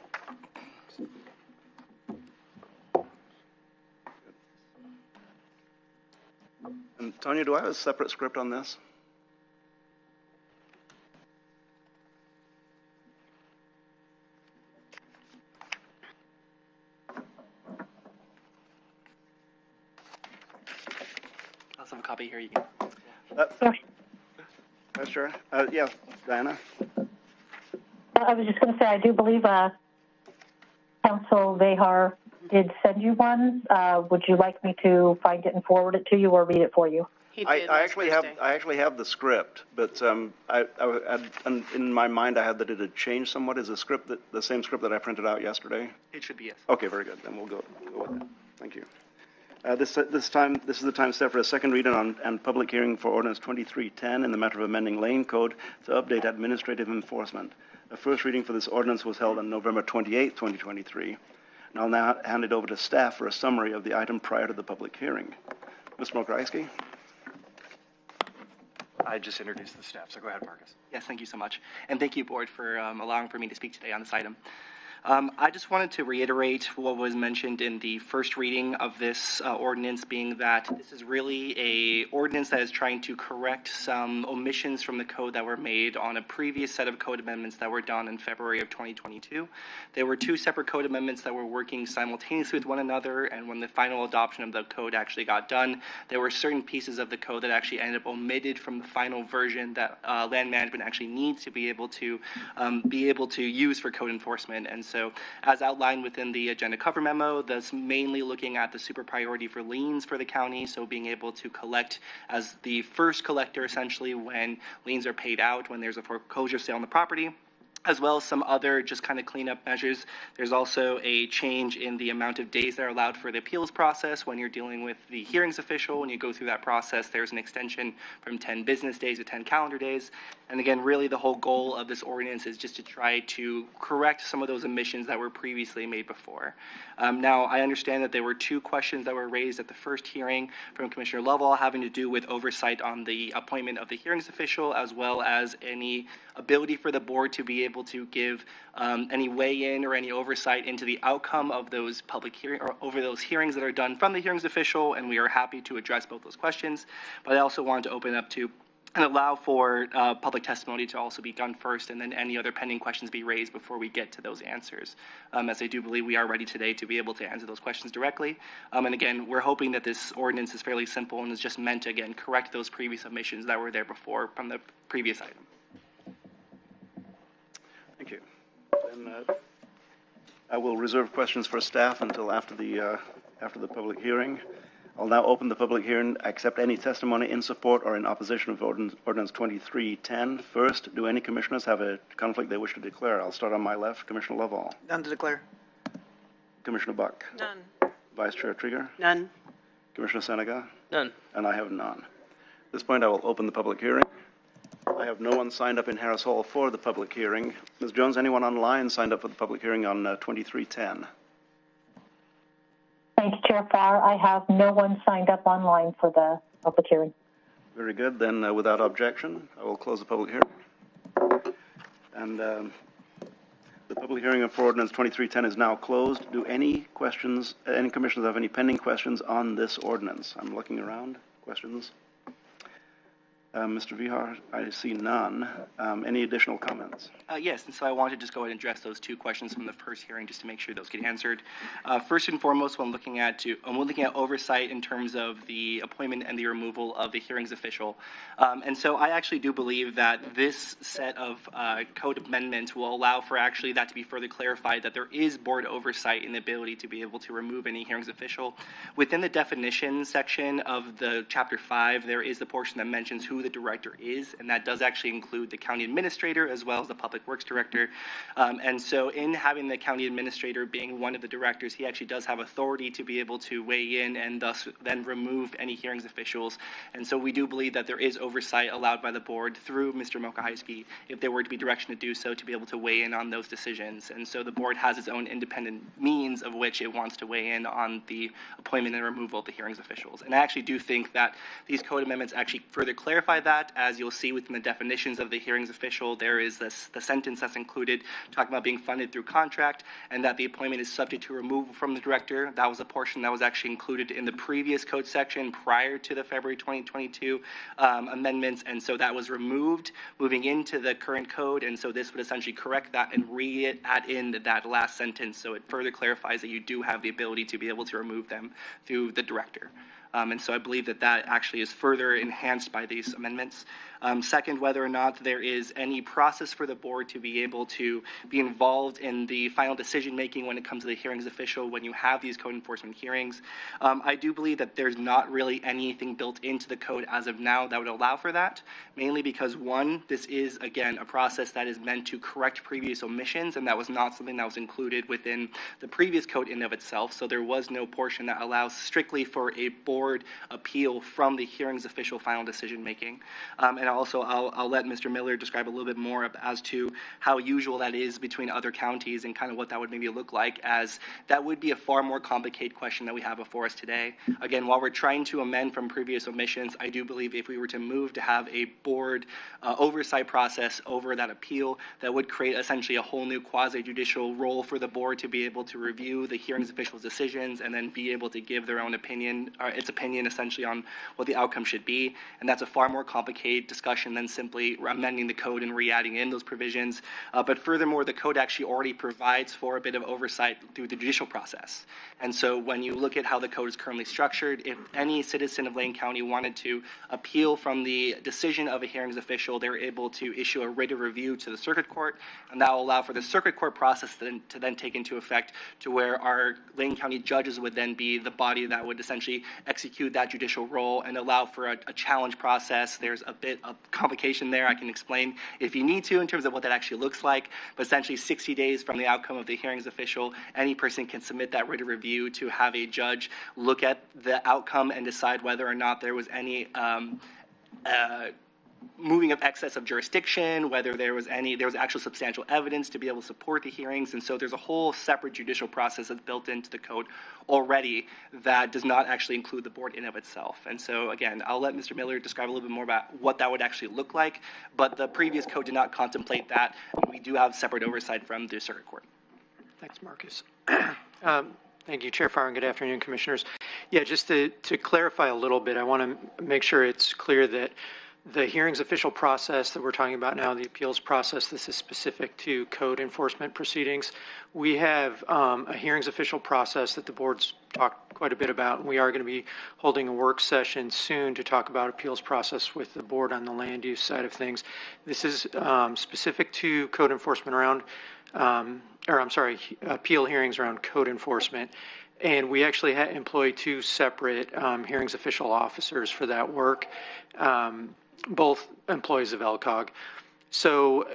And Tanya, do I have a separate script on this? I also have a copy here. You can. Sure. Yeah, Diana. I was just going to say, I do believe Council Vehar did send you one. Would you like me to find it and forward it to you, or read it for you? I actually have the script, but in my mind I had that it had changed somewhat. Is the script the same script that I printed out yesterday? It should be, yes. Okay, very good. Then we'll go with that. Thank you. This is the time set for a second reading on and public hearing for Ordinance 2310 in the matter of amending lane code to update administrative enforcement. The first reading for this ordinance was held on November 28, 2023. And I'll now hand it over to staff for a summary of the item prior to the public hearing. Ms. Mokrajewski. I just introduced the staff, so go ahead, Marcus. Yes, thank you so much. And thank you, Board, for allowing for me to speak today on this item. I just wanted to reiterate what was mentioned in the first reading of this ordinance, being that this is really a ordinance that is trying to correct some omissions from the code that were made on a previous set of code amendments that were done in February of 2022. There were two separate code amendments that were working simultaneously with one another, and when the final adoption of the code actually got done, there were certain pieces of the code that actually ended up omitted from the final version that land management actually needs to be able to use for code enforcement. And so, as outlined within the agenda cover memo, that's mainly looking at the super priority for liens for the county, so being able to collect as the first collector essentially when liens are paid out, when there's a foreclosure sale on the property, as well as some other just kind of cleanup measures. There's also a change in the amount of days that are allowed for the appeals process. When you're dealing with the hearings official, when you go through that process, there's an extension from 10 business days to 10 calendar days. And again, really the whole goal of this ordinance is just to try to correct some of those omissions that were previously made before. Now, I understand that there were two questions that were raised at the first hearing from Commissioner Lovell having to do with oversight on the appointment of the hearings official, as well as any ability for the board to be able to give any weigh-in or any oversight into the outcome of those public hearings or over those hearings that are done from the hearings official, and we are happy to address both those questions. But I also wanted to open up to and allow for public testimony to also be done first, and then any other pending questions be raised before we get to those answers. As I do believe we are ready today to be able to answer those questions directly. And again, we're hoping that this ordinance is fairly simple and is just meant to, again, correct those previous omissions that were there before from the previous item. Thank you. And I will reserve questions for staff until after the public hearing. I'll now open the public hearing, accept any testimony in support or in opposition of Ordinance 2310. First, do any commissioners have a conflict they wish to declare? I'll start on my left. Commissioner Lovell. None to declare. Commissioner Buck. None. Vice Chair Trigger. None. Commissioner Seneca. None. And I have none. At this point, I will open the public hearing. I have no one signed up in Harris Hall for the public hearing. Ms. Jones, anyone online signed up for the public hearing on 2310? Thanks, Chair Farr. I have no one signed up online for the public hearing. Very good. Then, without objection, I will close the public hearing. And the public hearing for Ordinance 2310 is now closed. Do any commissioners have any pending questions on this ordinance? I'm looking around. Questions? Mr. Vihar, I see none. Any additional comments? Yes, and so I want to just go ahead and address those two questions from the first hearing just to make sure those get answered. First and foremost, I'm looking at oversight in terms of the appointment and the removal of the hearings official. And so I actually do believe that this set of code amendments will allow for actually that to be further clarified, that there is board oversight in the ability to be able to remove any hearings official. Within the definition section of the Chapter 5, there is the portion that mentions who the director is, and that does actually include the county administrator as well as the public works director. And so in having the county administrator being one of the directors, he actually does have authority to be able to weigh in and thus then remove any hearings officials. And so we do believe that there is oversight allowed by the board through Mr. Mokahaiski, if there were to be direction to do so, to be able to weigh in on those decisions. And so the board has its own independent means of which it wants to weigh in on the appointment and removal of the hearings officials. And I actually do think that these code amendments actually further clarify that. As you'll see within the definitions of the hearings official, there is the sentence that's included talking about being funded through contract, and that the appointment is subject to removal from the director. That was a portion that was actually included in the previous code section prior to the February 2022 amendments, and so that was removed moving into the current code, and so this would essentially correct that and add in that last sentence, so it further clarifies that you do have the ability to be able to remove them through the director. And so I believe that that actually is further enhanced by these amendments. Second, whether or not there is any process for the board to be able to be involved in the final decision-making when it comes to the hearings official when you have these code enforcement hearings. I do believe that there's not really anything built into the code as of now that would allow for that, mainly because, one, this is, again, a process that is meant to correct previous omissions, and that was not something that was included within the previous code in of itself, so there was no portion that allows strictly for a board appeal from the hearings official final decision-making. And also, I'll let Mr. Miller describe a little bit more as to how usual that is between other counties and kind of what that would maybe look like, as that would be a far more complicated question that we have before us today. Again, while we're trying to amend from previous omissions, I do believe if we were to move to have a board oversight process over that appeal, that would create essentially a whole new quasi-judicial role for the board to be able to review the hearings official's decisions and then be able to give their own opinion, or its opinion essentially on what the outcome should be. And that's a far more complicated discussion than simply amending the code and re-adding in those provisions. But furthermore, the code actually already provides for a bit of oversight through the judicial process. And so when you look at how the code is currently structured, if any citizen of Lane County wanted to appeal from the decision of a hearings official, they're able to issue a writ of review to the circuit court, and that will allow for the circuit court process to then take into effect, to where our Lane County judges would then be the body that would essentially execute that judicial role and allow for a challenge process. There's a bit of complication there I can explain if you need to in terms of what that actually looks like, but essentially 60 days from the outcome of the hearings official, any person can submit that writ of review to have a judge look at the outcome and decide whether or not there was any moving of excess of jurisdiction, whether there was actual substantial evidence to be able to support the hearings. And so there's a whole separate judicial process that's built into the code already that does not actually include the board in of itself. And so again, I'll let Mr. Miller describe a little bit more about what that would actually look like, but the previous code did not contemplate that. We do have separate oversight from the circuit court. Thanks, Marcus. Thank you, Chair Farr, and good afternoon, Commissioners. Yeah, just to clarify a little bit, I want to make sure it's clear that the hearings official process that we're talking about now, the appeals process, this is specific to code enforcement proceedings. We have a hearings official process that the board's talked quite a bit about, and we are going to be holding a work session soon to talk about appeals process with the board on the land use side of things. This is specific to code enforcement around, appeal hearings around code enforcement. And we actually employ two separate hearings official officers for that work. Both employees of LCOG. So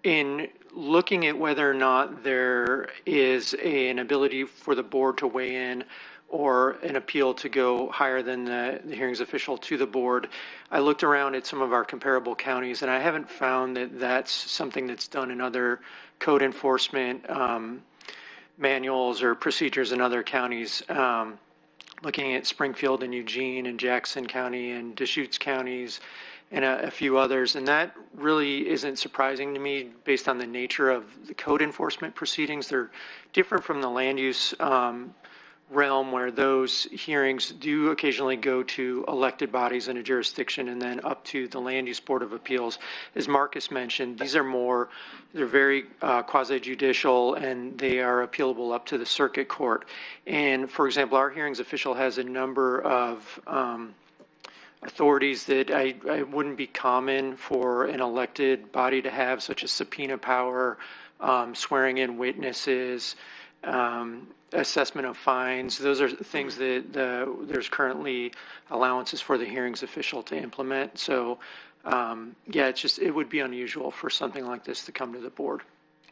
in looking at whether or not there is an ability for the board to weigh in or an appeal to go higher than the hearings official to the board, I looked around at some of our comparable counties, and I haven't found that that's something that's done in other code enforcement manuals or procedures in other counties. Looking at Springfield and Eugene and Jackson County and Deschutes counties, and a few others. And that really isn't surprising to me based on the nature of the code enforcement proceedings. They're different from the land use realm, where those hearings do occasionally go to elected bodies in a jurisdiction and then up to the Land Use Board of Appeals. As Marcus mentioned, these are they're very quasi-judicial, and they are appealable up to the circuit court. And for example, our hearings official has a number of authorities that I wouldn't be common for an elected body to have, such as subpoena power, swearing in witnesses, assessment of fines. Those are things that there's currently allowances for the hearings official to implement. So, yeah, it would be unusual for something like this to come to the board.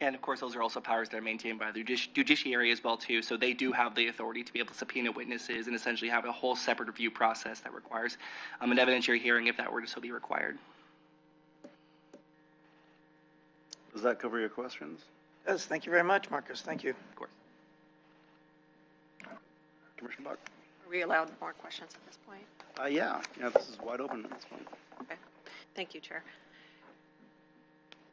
And of course, those are also powers that are maintained by the judiciary as well, too. So they do have the authority to be able to subpoena witnesses and essentially have a whole separate review process that requires an evidentiary hearing if that were to so be required. Does that cover your questions? Yes, thank you very much, Marcus. Thank you. Of course. Commissioner Buck? Are we allowed more questions at this point? Yeah, this is wide open at this point. Okay. Thank you, Chair.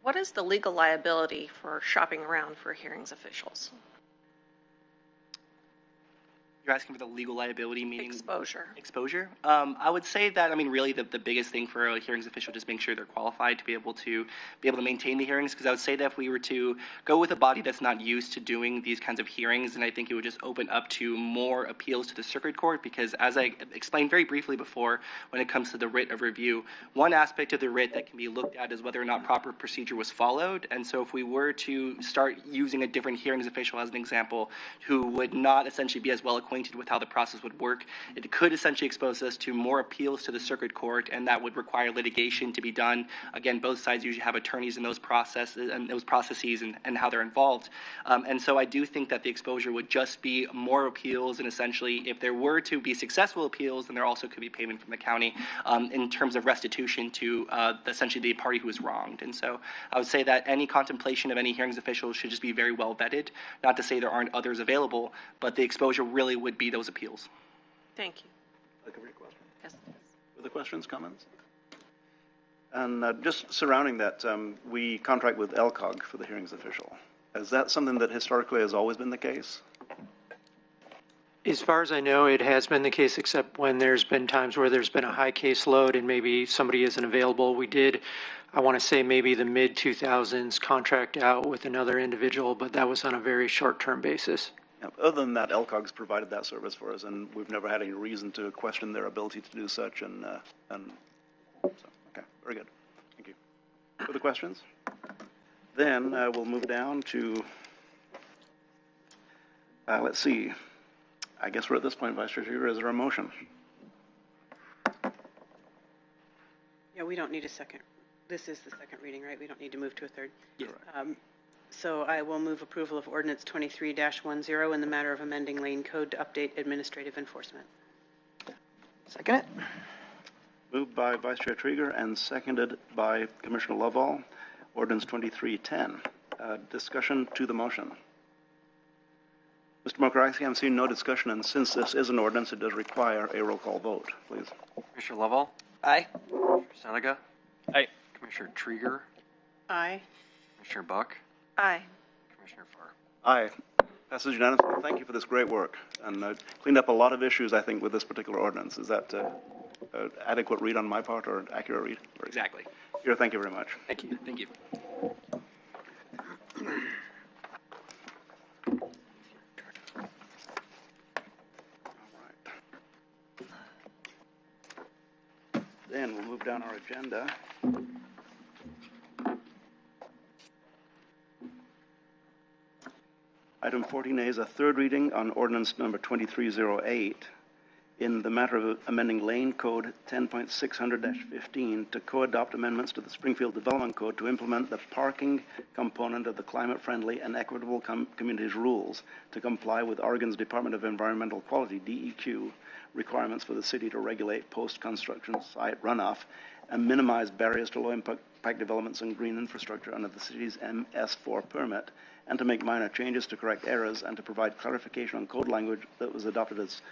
What is the legal liability for shopping around for hearings officials? You're asking for the legal liability, meaning exposure. Exposure. I would say that really the biggest thing for a hearings official is just make sure they're qualified to be able to maintain the hearings. Because I would say that if we were to go with a body that's not used to doing these kinds of hearings, then I think it would just open up to more appeals to the circuit court. Because as I explained very briefly before, when it comes to the writ of review, one aspect of the writ that can be looked at is whether or not proper procedure was followed. And so if we were to start using a different hearings official as an example, who would not essentially be as well acquainted with how the process would work, it could essentially expose us to more appeals to the circuit court, and that would require litigation to be done. Again, both sides usually have attorneys in those processes and how they're involved. And so I do think that the exposure would just be more appeals, and essentially if there were to be successful appeals, then there also could be payment from the county in terms of restitution to essentially the party who was wronged. And so I would say that any contemplation of any hearings officials should just be very well vetted. Not to say there aren't others available, but the exposure really would be those appeals. Thank you. Yes. Other questions, comments? And just surrounding that, we contract with LCOG for the hearings official. Is that something that historically has always been the case? As far as I know, it has been the case, except when there's been times where there's been a high caseload and maybe somebody isn't available. We did, I want to say maybe the mid-2000s, contract out with another individual, but that was on a very short-term basis. Yeah, other than that, LCOG's provided that service for us, and we've never had any reason to question their ability to do such. And so, okay, very good. Thank you. Further questions? Then we'll move down to, let's see. I guess we're at this point, Vice Chair. Is there a motion? Yeah, we don't need a second. This is the second reading, right? We don't need to move to a third. Yeah. So I will move approval of Ordinance 23-10 in the matter of amending Lane Code to update administrative enforcement. Second it. Moved by Vice Chair Trieger and seconded by Commissioner Lovall. Ordinance 2310. Discussion to the motion. Mr. Mokarowski, I'm seeing no discussion, and since this is an ordinance, it does require a roll call vote, please. Commissioner Lovall? Aye. Commissioner Seneca? Aye. Commissioner Trieger? Aye. Commissioner Buck? Aye. Commissioner Farr? Aye. Passes unanimously. Thank you for this great work, and cleaned up a lot of issues, I think, with this particular ordinance. Is that adequate read on my part, or accurate read? Exactly. Here, thank you very much. Thank you. Thank you. Then we'll move down our agenda. Item 14A is a third reading on ordinance number 2308 in the matter of amending Lane Code 10.600-15 to co-adopt amendments to the Springfield Development Code to implement the parking component of the climate-friendly and equitable communities rules to comply with Oregon's Department of Environmental Quality, DEQ, requirements for the city to regulate post-construction site runoff and minimize barriers to low-impact developments and green infrastructure under the city's MS4 permit, and to make minor changes to correct errors and to provide clarification on code language that was adopted as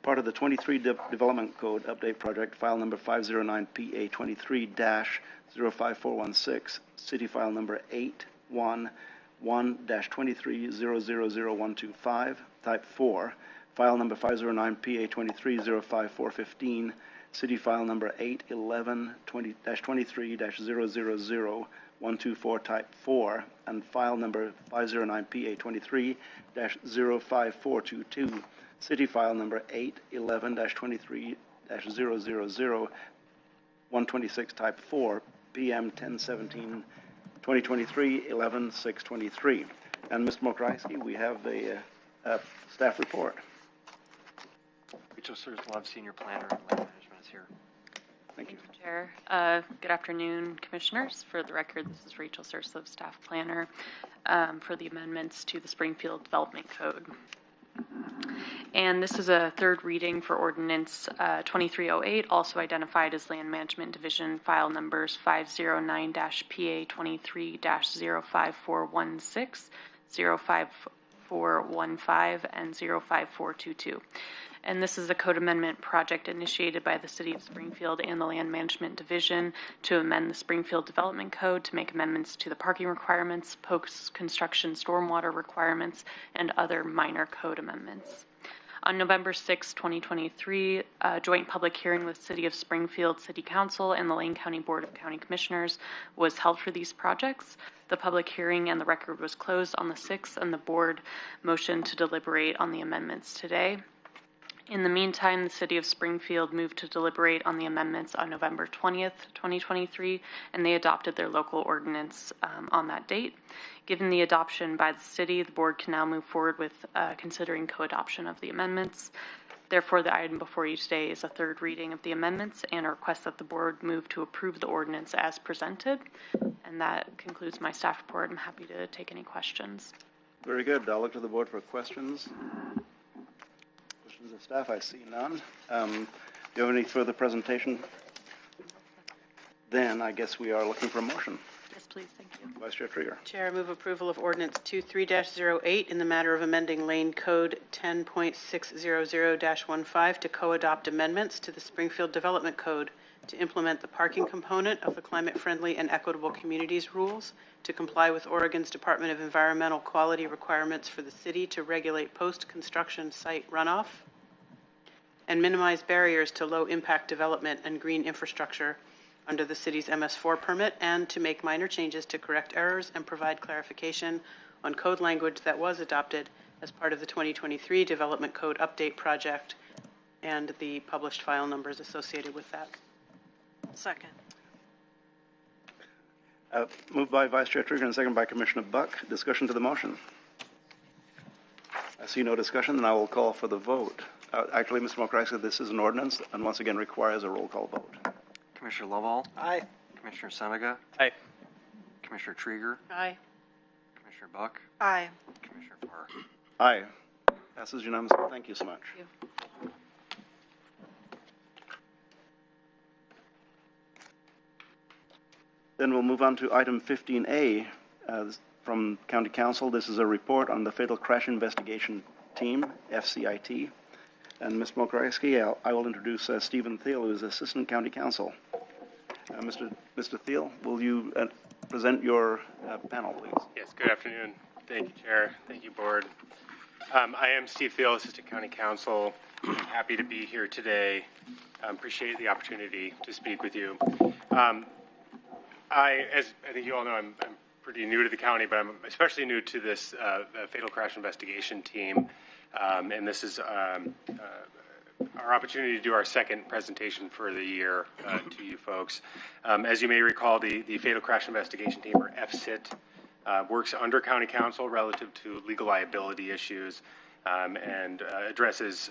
part of the 23 Development Code Update Project, file number 509PA23-05416, city file number 811-23000125, type 4, file number 509PA23-05415, city file number 811-23-000-124, type 4, and file number 509PA23-05422, city file number 811-23-000-126, type 4, PM 10/17/2023, 11/6/23. And Mr. Mokarowski, we have a staff report. Rachel Surslove, Senior Planner and Land Management is here. Thank you. Chair. Good afternoon, Commissioners. For the record, this is Rachel Surslove, Staff Planner, for the amendments to the Springfield Development Code. And this is a third reading for Ordinance 2308, also identified as Land Management Division file numbers 509-PA23-05416, 05415, and 05422. And this is a code amendment project initiated by the City of Springfield and the Land Management Division to amend the Springfield Development Code to make amendments to the parking requirements, post-construction stormwater requirements, and other minor code amendments. On November 6, 2023, a joint public hearing with City of Springfield City Council and the Lane County Board of County Commissioners was held for these projects. The public hearing and the record was closed on the 6th, and the board motioned to deliberate on the amendments today. In the meantime, the City of Springfield moved to deliberate on the amendments on November 20th, 2023, and they adopted their local ordinance on that date. Given the adoption by the city, the board can now move forward with considering co-adoption of the amendments. Therefore, the item before you today is a third reading of the amendments and a request that the board move to approve the ordinance as presented. And that concludes my staff report. I'm happy to take any questions. Very good. I'll look to the board for questions. Questions of staff, I see none. Do you have any further presentation? Then I guess we are looking for a motion. Yes, please. Thank you. Vice Chair Trieger. Chair, I move approval of Ordinance 23-08 in the matter of amending Lane Code 10.600-15 to co-adopt amendments to the Springfield Development Code to implement the parking component of the climate-friendly and equitable communities rules to comply with Oregon's Department of Environmental Quality requirements for the city to regulate post-construction site runoff and minimize barriers to low-impact development and green infrastructure under the city's MS4 permit, and to make minor changes to correct errors and provide clarification on code language that was adopted as part of the 2023 Development Code Update Project and the published file numbers associated with that. Second. Moved by Vice Chair Trieger and seconded by Commissioner Buck. Discussion to the motion. I see no discussion, and I will call for the vote. Actually, Mr. Mokarowski, this is an ordinance and once again requires a roll call vote. Commissioner Lovall? Aye. Commissioner Seneca? Aye. Commissioner Trieger? Aye. Commissioner Buck? Aye. Commissioner Farr? Aye. Passes unanimously. Thank you so much. Thank you. Then we'll move on to item 15A from County Council. This is a report on the Fatal Crash Investigation Team, FCIT. And Ms. Mokreski, I will introduce Stephen Thiel, who is Assistant County Counsel. Mr. Thiel, will you present your panel, please? Yes, good afternoon. Thank you, Chair. Thank you, Board. I am Steve Thiel, Assistant County Counsel. I'm happy to be here today. Appreciate the opportunity to speak with you. As I think you all know, I'm pretty new to the county, but I'm especially new to this fatal crash investigation team. And this is our opportunity to do our second presentation for the year to you folks. As you may recall, the Fatal Crash Investigation Team, or FCIT, works under County Council relative to legal liability issues and addresses,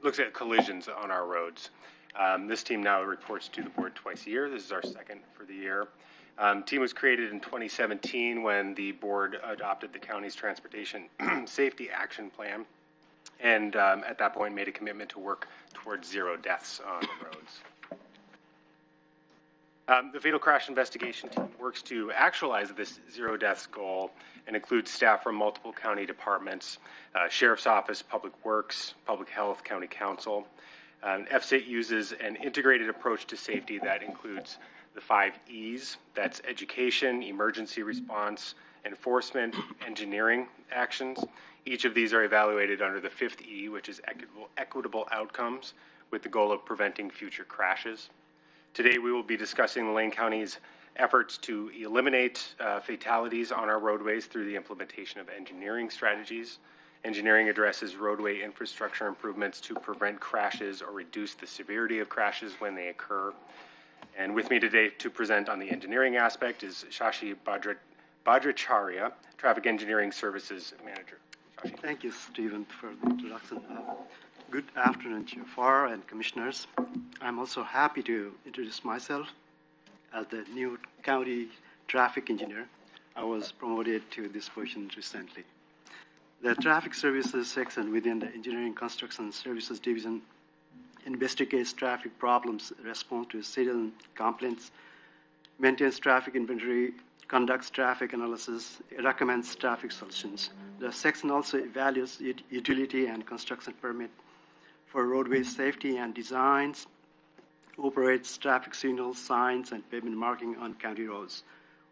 looks at collisions on our roads. This team now reports to the board twice a year. This is our second for the year. Team was created in 2017 when the board adopted the county's transportation safety action plan, and at that point made a commitment to work towards 0 deaths on the roads. The Fatal Crash Investigation Team works to actualize this 0 deaths goal and includes staff from multiple county departments, Sheriff's Office, Public Works, Public Health, County Council. FCIT uses an integrated approach to safety that includes the 5 E's, that's education, emergency response, enforcement, engineering actions. Each of these are evaluated under the 5th E, which is equitable outcomes, with the goal of preventing future crashes. Today we will be discussing Lane County's efforts to eliminate fatalities on our roadways through the implementation of engineering strategies. Engineering addresses roadway infrastructure improvements to prevent crashes or reduce the severity of crashes when they occur. And with me today to present on the engineering aspect is Shashi Bhadracharya, Traffic Engineering Services Manager. Shashi. Thank you, Stephen, for the introduction. Good afternoon, Jafar and Commissioners. I'm also happy to introduce myself as the new County Traffic Engineer. I was promoted to this position recently. The Traffic Services section within the Engineering Construction Services Division investigates traffic problems, responds to citizen complaints, maintains traffic inventory, conducts traffic analysis, recommends traffic solutions. The section also evaluates utility and construction permit for roadway safety and designs, operates traffic signals, signs, and pavement marking on county roads.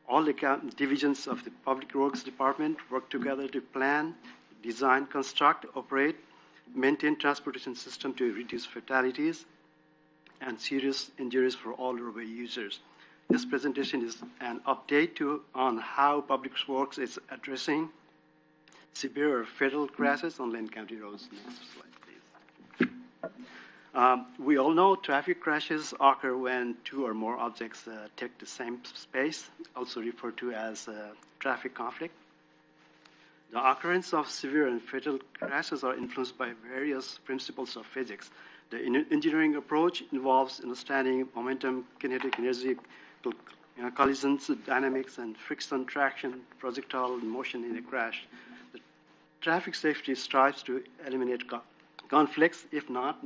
All the divisions of the Public Works Department work together to plan, design, construct, operate, maintain transportation system to reduce fatalities and serious injuries for all roadway users. This presentation is an update on how Public Works is addressing severe or fatal crashes on Lane County roads. Next slide, please. We all know traffic crashes occur when 2 or more objects take the same space, also referred to as traffic conflict. The occurrence of severe and fatal crashes are influenced by various principles of physics. The engineering approach involves understanding momentum, kinetic energy, collisions, dynamics, and friction, traction, projectile motion in a crash. The traffic safety strives to eliminate conflicts, if not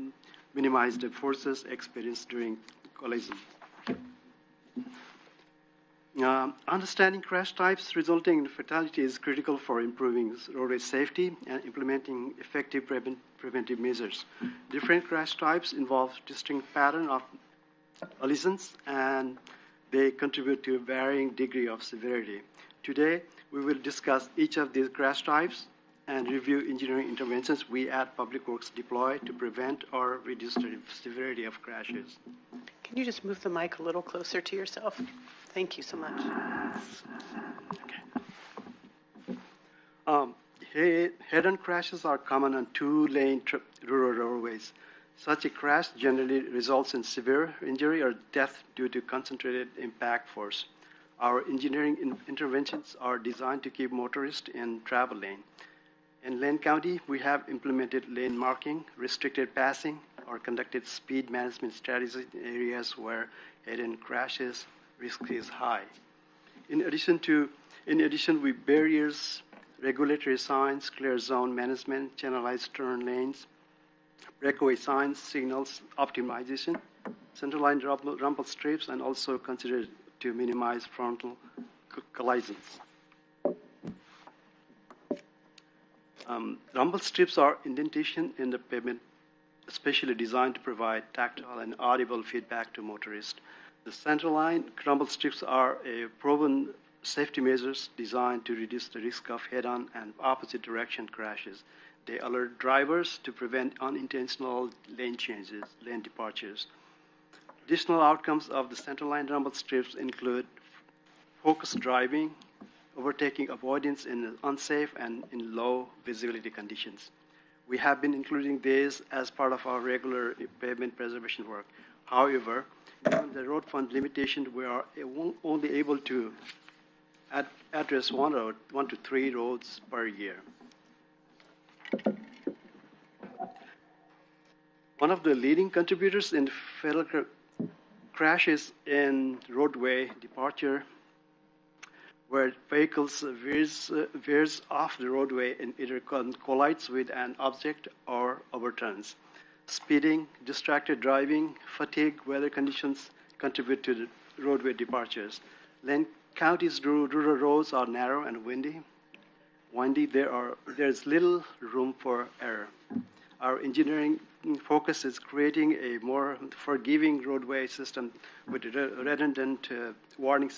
minimize the forces experienced during collision. Understanding crash types resulting in fatality is critical for improving roadway safety and implementing effective preventive measures. Different crash types involve distinct pattern of collisions, and they contribute to a varying degree of severity. Today, we will discuss each of these crash types and review engineering interventions we at Public Works deploy to prevent or reduce the severity of crashes. Can you just move the mic a little closer to yourself? Thank you so much. Okay. Head-on crashes are common on 2-lane rural roadways. Such a crash generally results in severe injury or death due to concentrated impact force. Our engineering interventions are designed to keep motorists in travel lane. In Lane County, we have implemented lane marking, restricted passing, or conducted speed management strategies in areas where head-on crashes risk is high. In addition, we barriers, regulatory signs, clear zone management, channelized turn lanes, breakaway signs, signals optimization, centerline rumble strips, and also consider to minimize frontal collisions. Rumble strips are indentation in the pavement, especially designed to provide tactile and audible feedback to motorists. The centerline rumble strips are a proven safety measures designed to reduce the risk of head-on and opposite direction crashes. They alert drivers to prevent unintentional lane changes, lane departures. Additional outcomes of the centerline rumble strips include focused driving, overtaking avoidance in unsafe and in low visibility conditions. We have been including these as part of our regular pavement preservation work. However, given the road fund limitation, we are only able to address 1 to 3 roads per year. One of the leading contributors in fatal crashes in roadway departure, where vehicles veers off the roadway and either collides with an object or overturns. Speeding, distracted driving, fatigue, weather conditions contribute to the roadway departures. Lane County's rural roads are narrow and windy. There's little room for error. Our engineering focus is creating a more forgiving roadway system with a redundant warning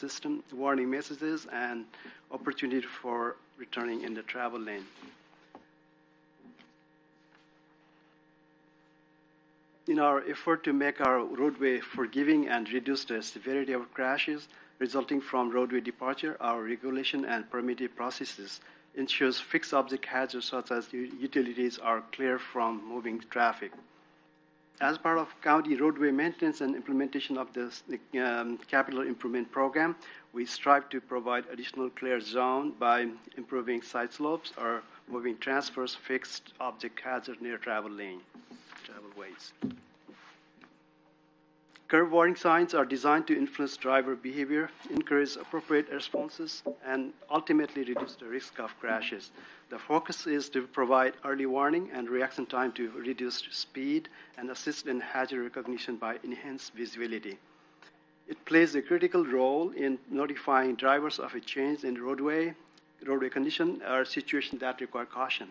messages, and opportunity for returning in the travel lane. In our effort to make our roadway forgiving and reduce the severity of crashes resulting from roadway departure, our regulation and permitting processes ensures fixed object hazards such as utilities are clear from moving traffic. As part of county roadway maintenance and implementation of this capital improvement program, we strive to provide additional clear zone by improving side slopes or moving transverse fixed object hazard near travelways. Curb warning signs are designed to influence driver behavior, encourage appropriate responses, and ultimately reduce the risk of crashes. The focus is to provide early warning and reaction time to reduce speed and assist in hazard recognition by enhanced visibility. It plays a critical role in notifying drivers of a change in roadway condition or situation that require caution.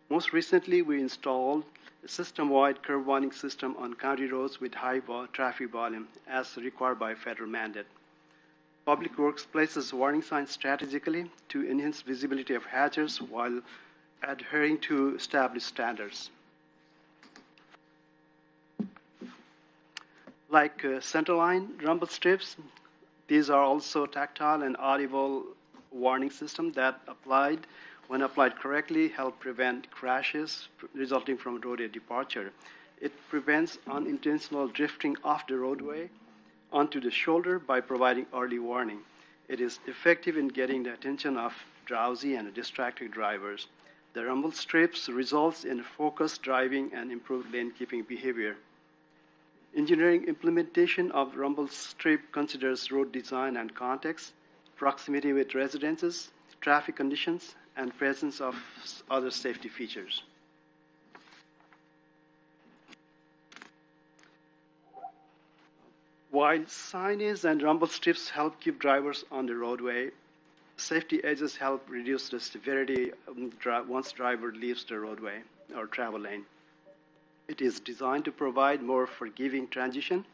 Most recently, we installed a system-wide curb warning system on county roads with high traffic volume, as required by federal mandate. Public Works places warning signs strategically to enhance visibility of hazards while adhering to established standards. Like centerline rumble strips, these are also tactile and audible warning systems that when applied correctly, help prevent crashes resulting from roadway departure. It prevents unintentional drifting off the roadway onto the shoulder by providing early warning. It is effective in getting the attention of drowsy and distracted drivers. The rumble strips results in focused driving and improved lane keeping behavior. Engineering implementation of rumble strip considers road design and context, proximity with residences, traffic conditions, and presence of other safety features. While signage and rumble strips help keep drivers on the roadway, safety edges help reduce the severity once driver leaves the roadway or travel lane. It is designed to provide more forgiving transition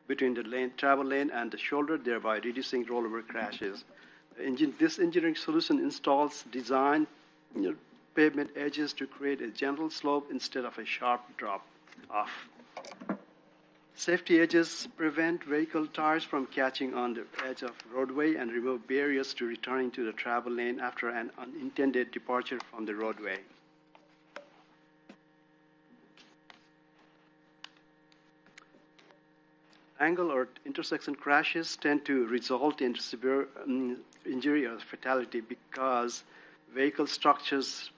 between the travel lane and the shoulder, thereby reducing rollover crashes. This engineering solution installs design pavement edges to create a gentle slope instead of a sharp drop off. Safety edges prevent vehicle tires from catching on the edge of roadway and remove barriers to returning to the travel lane after an unintended departure from the roadway. Angle or intersection crashes tend to result in severe injury or fatality because vehicle structures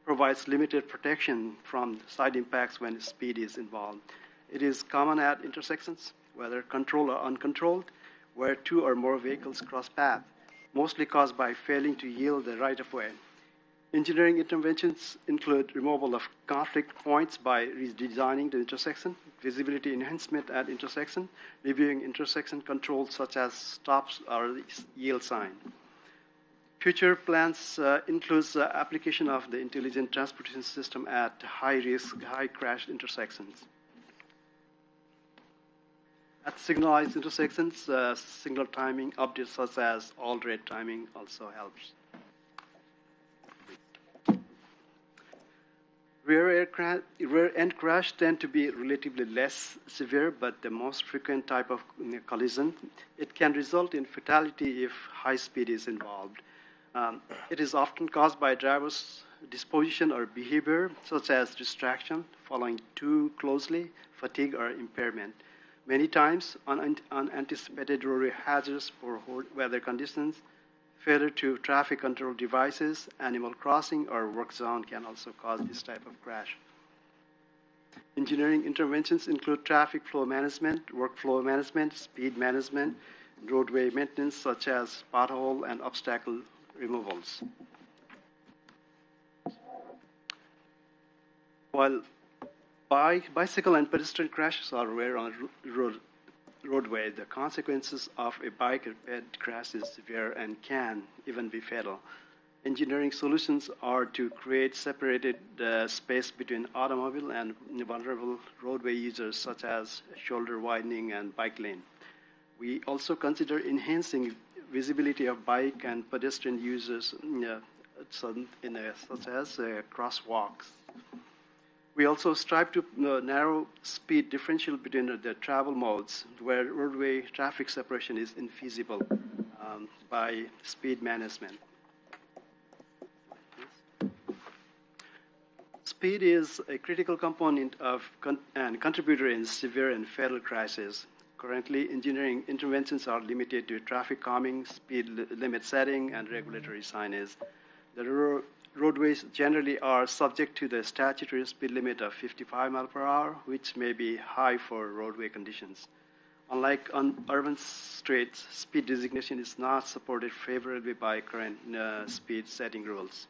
provides limited protection from side impacts when speed is involved. It is common at intersections, whether controlled or uncontrolled, where 2 or more vehicles cross paths, mostly caused by failing to yield the right-of-way. Engineering interventions include removal of conflict points by redesigning the intersection, visibility enhancement at intersection, reviewing intersection controls such as stops or yield sign. Future plans includes application of the intelligent transportation system at high-risk, high-crash intersections. At signalized intersections, signal timing updates such as all-red timing also helps. Rear-end crash tend to be relatively less severe, but the most frequent type of collision. It can result in fatality if high speed is involved. It is often caused by driver's disposition or behavior, such as distraction, following too closely, fatigue, or impairment. Many times, unanticipated roadway hazards, poor weather conditions, failure to traffic control devices, animal crossing, or work zone can also cause this type of crash. Engineering interventions include traffic flow management, workflow management, speed management, roadway maintenance such as pothole and obstacle removals. While bicycle and pedestrian crashes are rare on roadway, the consequences of a bike or ped crash is severe and can even be fatal. Engineering solutions are to create separated space between automobile and vulnerable roadway users, such as shoulder widening and bike lane. We also consider enhancing visibility of bike and pedestrian users, such as crosswalks. We also strive to narrow speed differential between the travel modes where roadway traffic separation is infeasible by speed management. Speed is a critical component of and contributor in severe and fatal crashes. Currently, engineering interventions are limited to traffic calming, speed limit setting, and regulatory signage. The roadways generally are subject to the statutory speed limit of 55 miles per hour, which may be high for roadway conditions. Unlike on urban streets, speed designation is not supported favorably by current speed setting rules.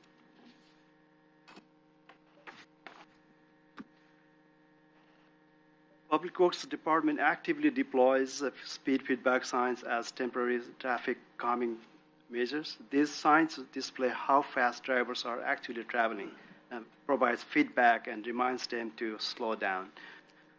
Public Works Department actively deploys speed feedback signs as temporary traffic calming measures. These signs display how fast drivers are actually traveling and provides feedback and reminds them to slow down.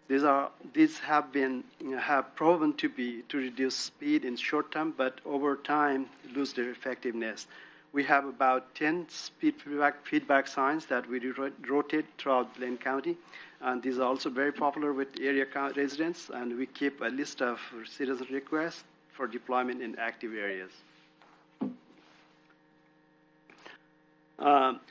These have proven to reduce speed in short term, but over time lose their effectiveness. We have about 10 speed feedback signs that we rotate throughout Lane County, and these are also very popular with area residents, and we keep a list of citizen requests for deployment in active areas.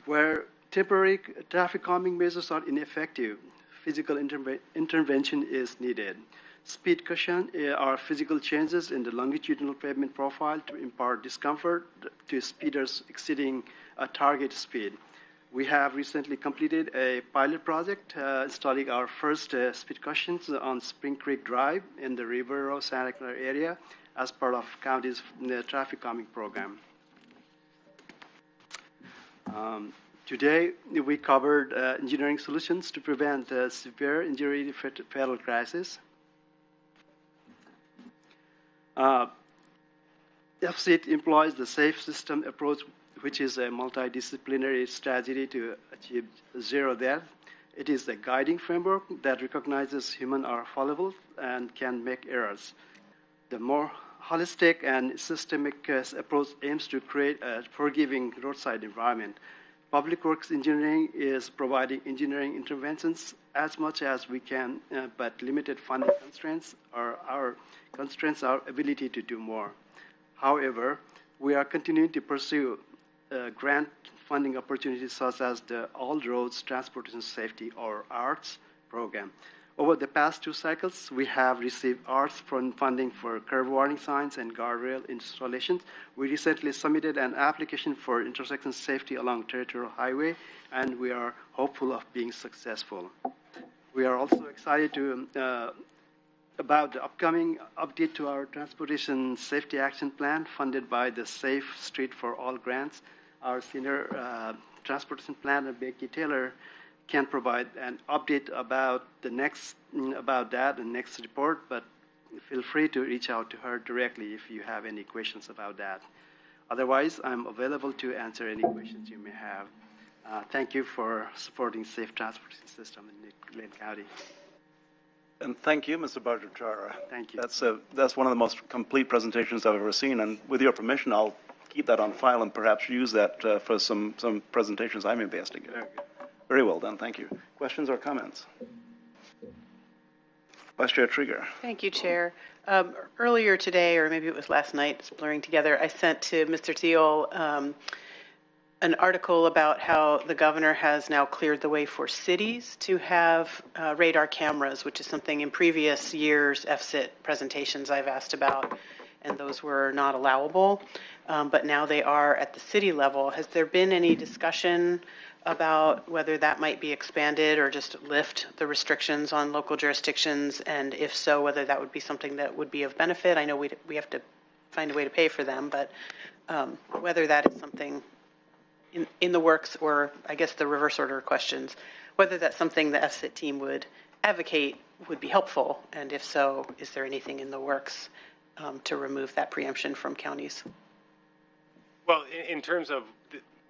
Where temporary traffic calming measures are ineffective, physical intervention is needed. Speed cushion are physical changes in the longitudinal pavement profile to impart discomfort to speeders exceeding a target speed. We have recently completed a pilot project installing our first speed cushions on Spring Creek Drive in the River Santa Clara area as part of county's traffic calming program. Today, we covered engineering solutions to prevent severe injury fatal crashes. FCIT employs the SAFE system approach, which is a multidisciplinary strategy to achieve zero death. It is a guiding framework that recognizes humans are fallible and can make errors. The more holistic and systemic approach aims to create a forgiving roadside environment. Public Works Engineering is providing engineering interventions as much as we can, but limited funding constraints are our ability to do more. However, we are continuing to pursue grant funding opportunities such as the All Roads Transportation Safety, or ARTS, program. Over the past 2 cycles, we have received ARTS funding for curb warning signs and guardrail installations. We recently submitted an application for intersection safety along Territorial Highway, and we are hopeful of being successful. We are also excited about the upcoming update to our Transportation Safety Action Plan funded by the Safe Street for All grants. our senior transportation planner, Becky Taylor, can provide an update about the next report, but feel free to reach out to her directly if you have any questions about that. Otherwise, I'm available to answer any questions you may have. Thank you for supporting safe transportation system in Lane County. And thank you, Mr. Bhattacharya. Thank you. That's one of the most complete presentations I've ever seen, and with your permission, I'll keep that on file and perhaps use that for some presentations I'm investigating. Very well done, thank you. Questions or comments? Vice Chair Trieger. Thank you, Chair. Earlier today, or maybe it was last night, it's blurring together, I sent to Mr. Thiel an article about how the governor has now cleared the way for cities to have radar cameras, which is something in previous years' FCIT presentations I've asked about, and those were not allowable. But now they are at the city level. Has there been any discussion about whether that might be expanded or just lift the restrictions on local jurisdictions? And if so, whether that would be something that would be of benefit? I know we have to find a way to pay for them, but whether that is something in the works, or I guess the reverse order of questions, whether that's something the FCIT team would advocate would be helpful. And if so, is there anything in the works to remove that preemption from counties? Well, in terms of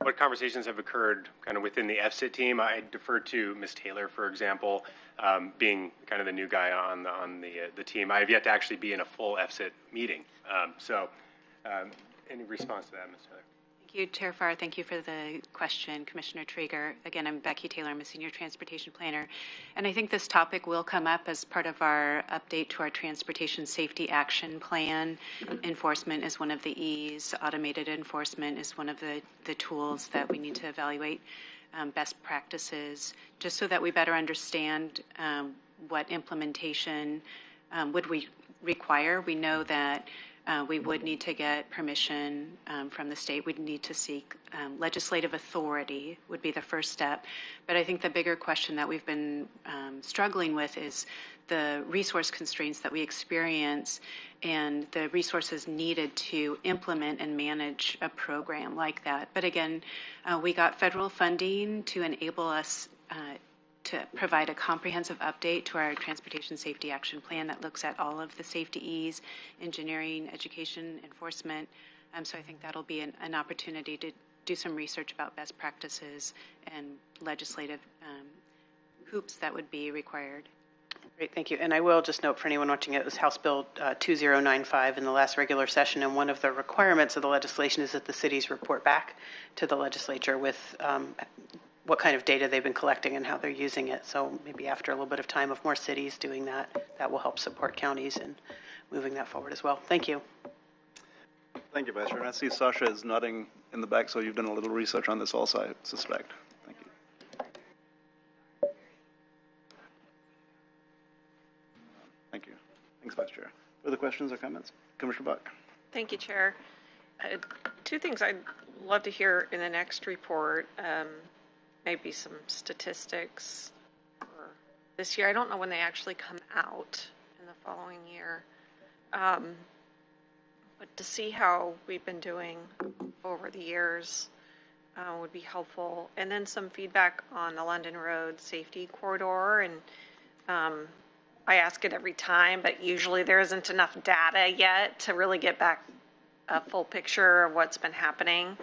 what conversations have occurred kind of within the FCIT team, I defer to Ms. Taylor, for example, being kind of the new guy on the team. I have yet to actually be in a full FCIT meeting. Any response to that, Ms. Taylor? Thank you, Chair Farr. Thank you for the question, Commissioner Trieger. Again, I'm Becky Taylor. I'm a senior transportation planner. And I think this topic will come up as part of our update to our Transportation Safety Action Plan. Enforcement is one of the E's. Automated enforcement is one of the tools that we need to evaluate. Best practices, just so that we better understand what implementation would we require. We know that we would need to get permission from the state. We'd need to seek legislative authority would be the first step. But I think the bigger question that we've been struggling with is the resource constraints that we experience and the resources needed to implement and manage a program like that. But again, we got federal funding to enable us to provide a comprehensive update to our Transportation Safety Action Plan that looks at all of the safety E's, engineering, education, enforcement. So I think that'll be an opportunity to do some research about best practices and legislative hoops that would be required. Great, thank you. And I will just note for anyone watching, it was House Bill 2095 in the last regular session, and one of the requirements of the legislation is that the cities report back to the legislature with what kind of data they've been collecting and how they're using it. So maybe after a little bit of time of more cities doing that, that will help support counties in moving that forward as well. Thank you. Thank you, Vice Chair. I see Sasha is nodding in the back, so you've done a little research on this also, I suspect. Thank you. Thank you. Thanks, Vice Chair. Further questions or comments? Commissioner Buck. Thank you, Chair. Two things I'd love to hear in the next report. Maybe some statistics for this year. I don't know when they actually come out in the following year. But to see how we've been doing over the years would be helpful. And then some feedback on the London Road Safety Corridor. And I ask it every time, but usually there isn't enough data yet to really get back a full picture of what's been happening.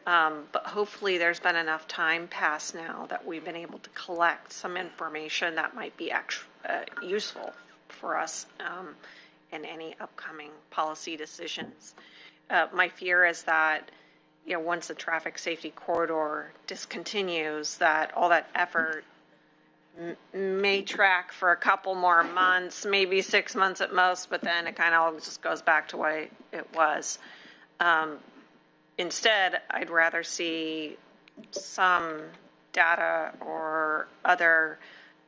But hopefully there's been enough time passed now that we've been able to collect some information that might be useful for us in any upcoming policy decisions. My fear is that, once the traffic safety corridor discontinues, that all that effort may track for a couple more months, maybe 6 months at most, but then it kind of all just goes back to what it was. Instead, I'd rather see some data or other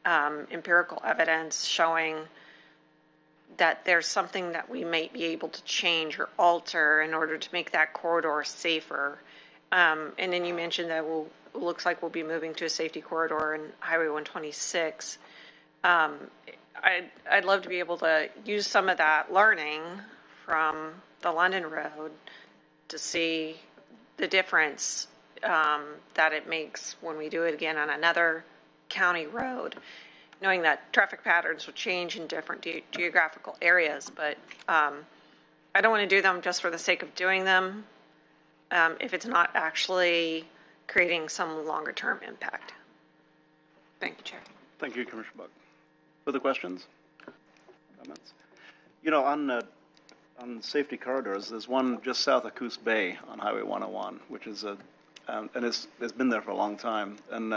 empirical evidence showing that there's something that we might be able to change or alter in order to make that corridor safer. And then you mentioned that it looks like we'll be moving to a safety corridor in Highway 126. I'd love to be able to use some of that learning from the London Road to see the difference that it makes when we do it again on another county road, knowing that traffic patterns will change in different geographical areas, but I don't want to do them just for the sake of doing them if it's not actually creating some longer-term impact. Thank you, Chair. Thank you, Commissioner Buck. Further questions? Comments? You know, on safety corridors, there's one just south of Coos Bay on Highway 101, which is and it's been there for a long time. And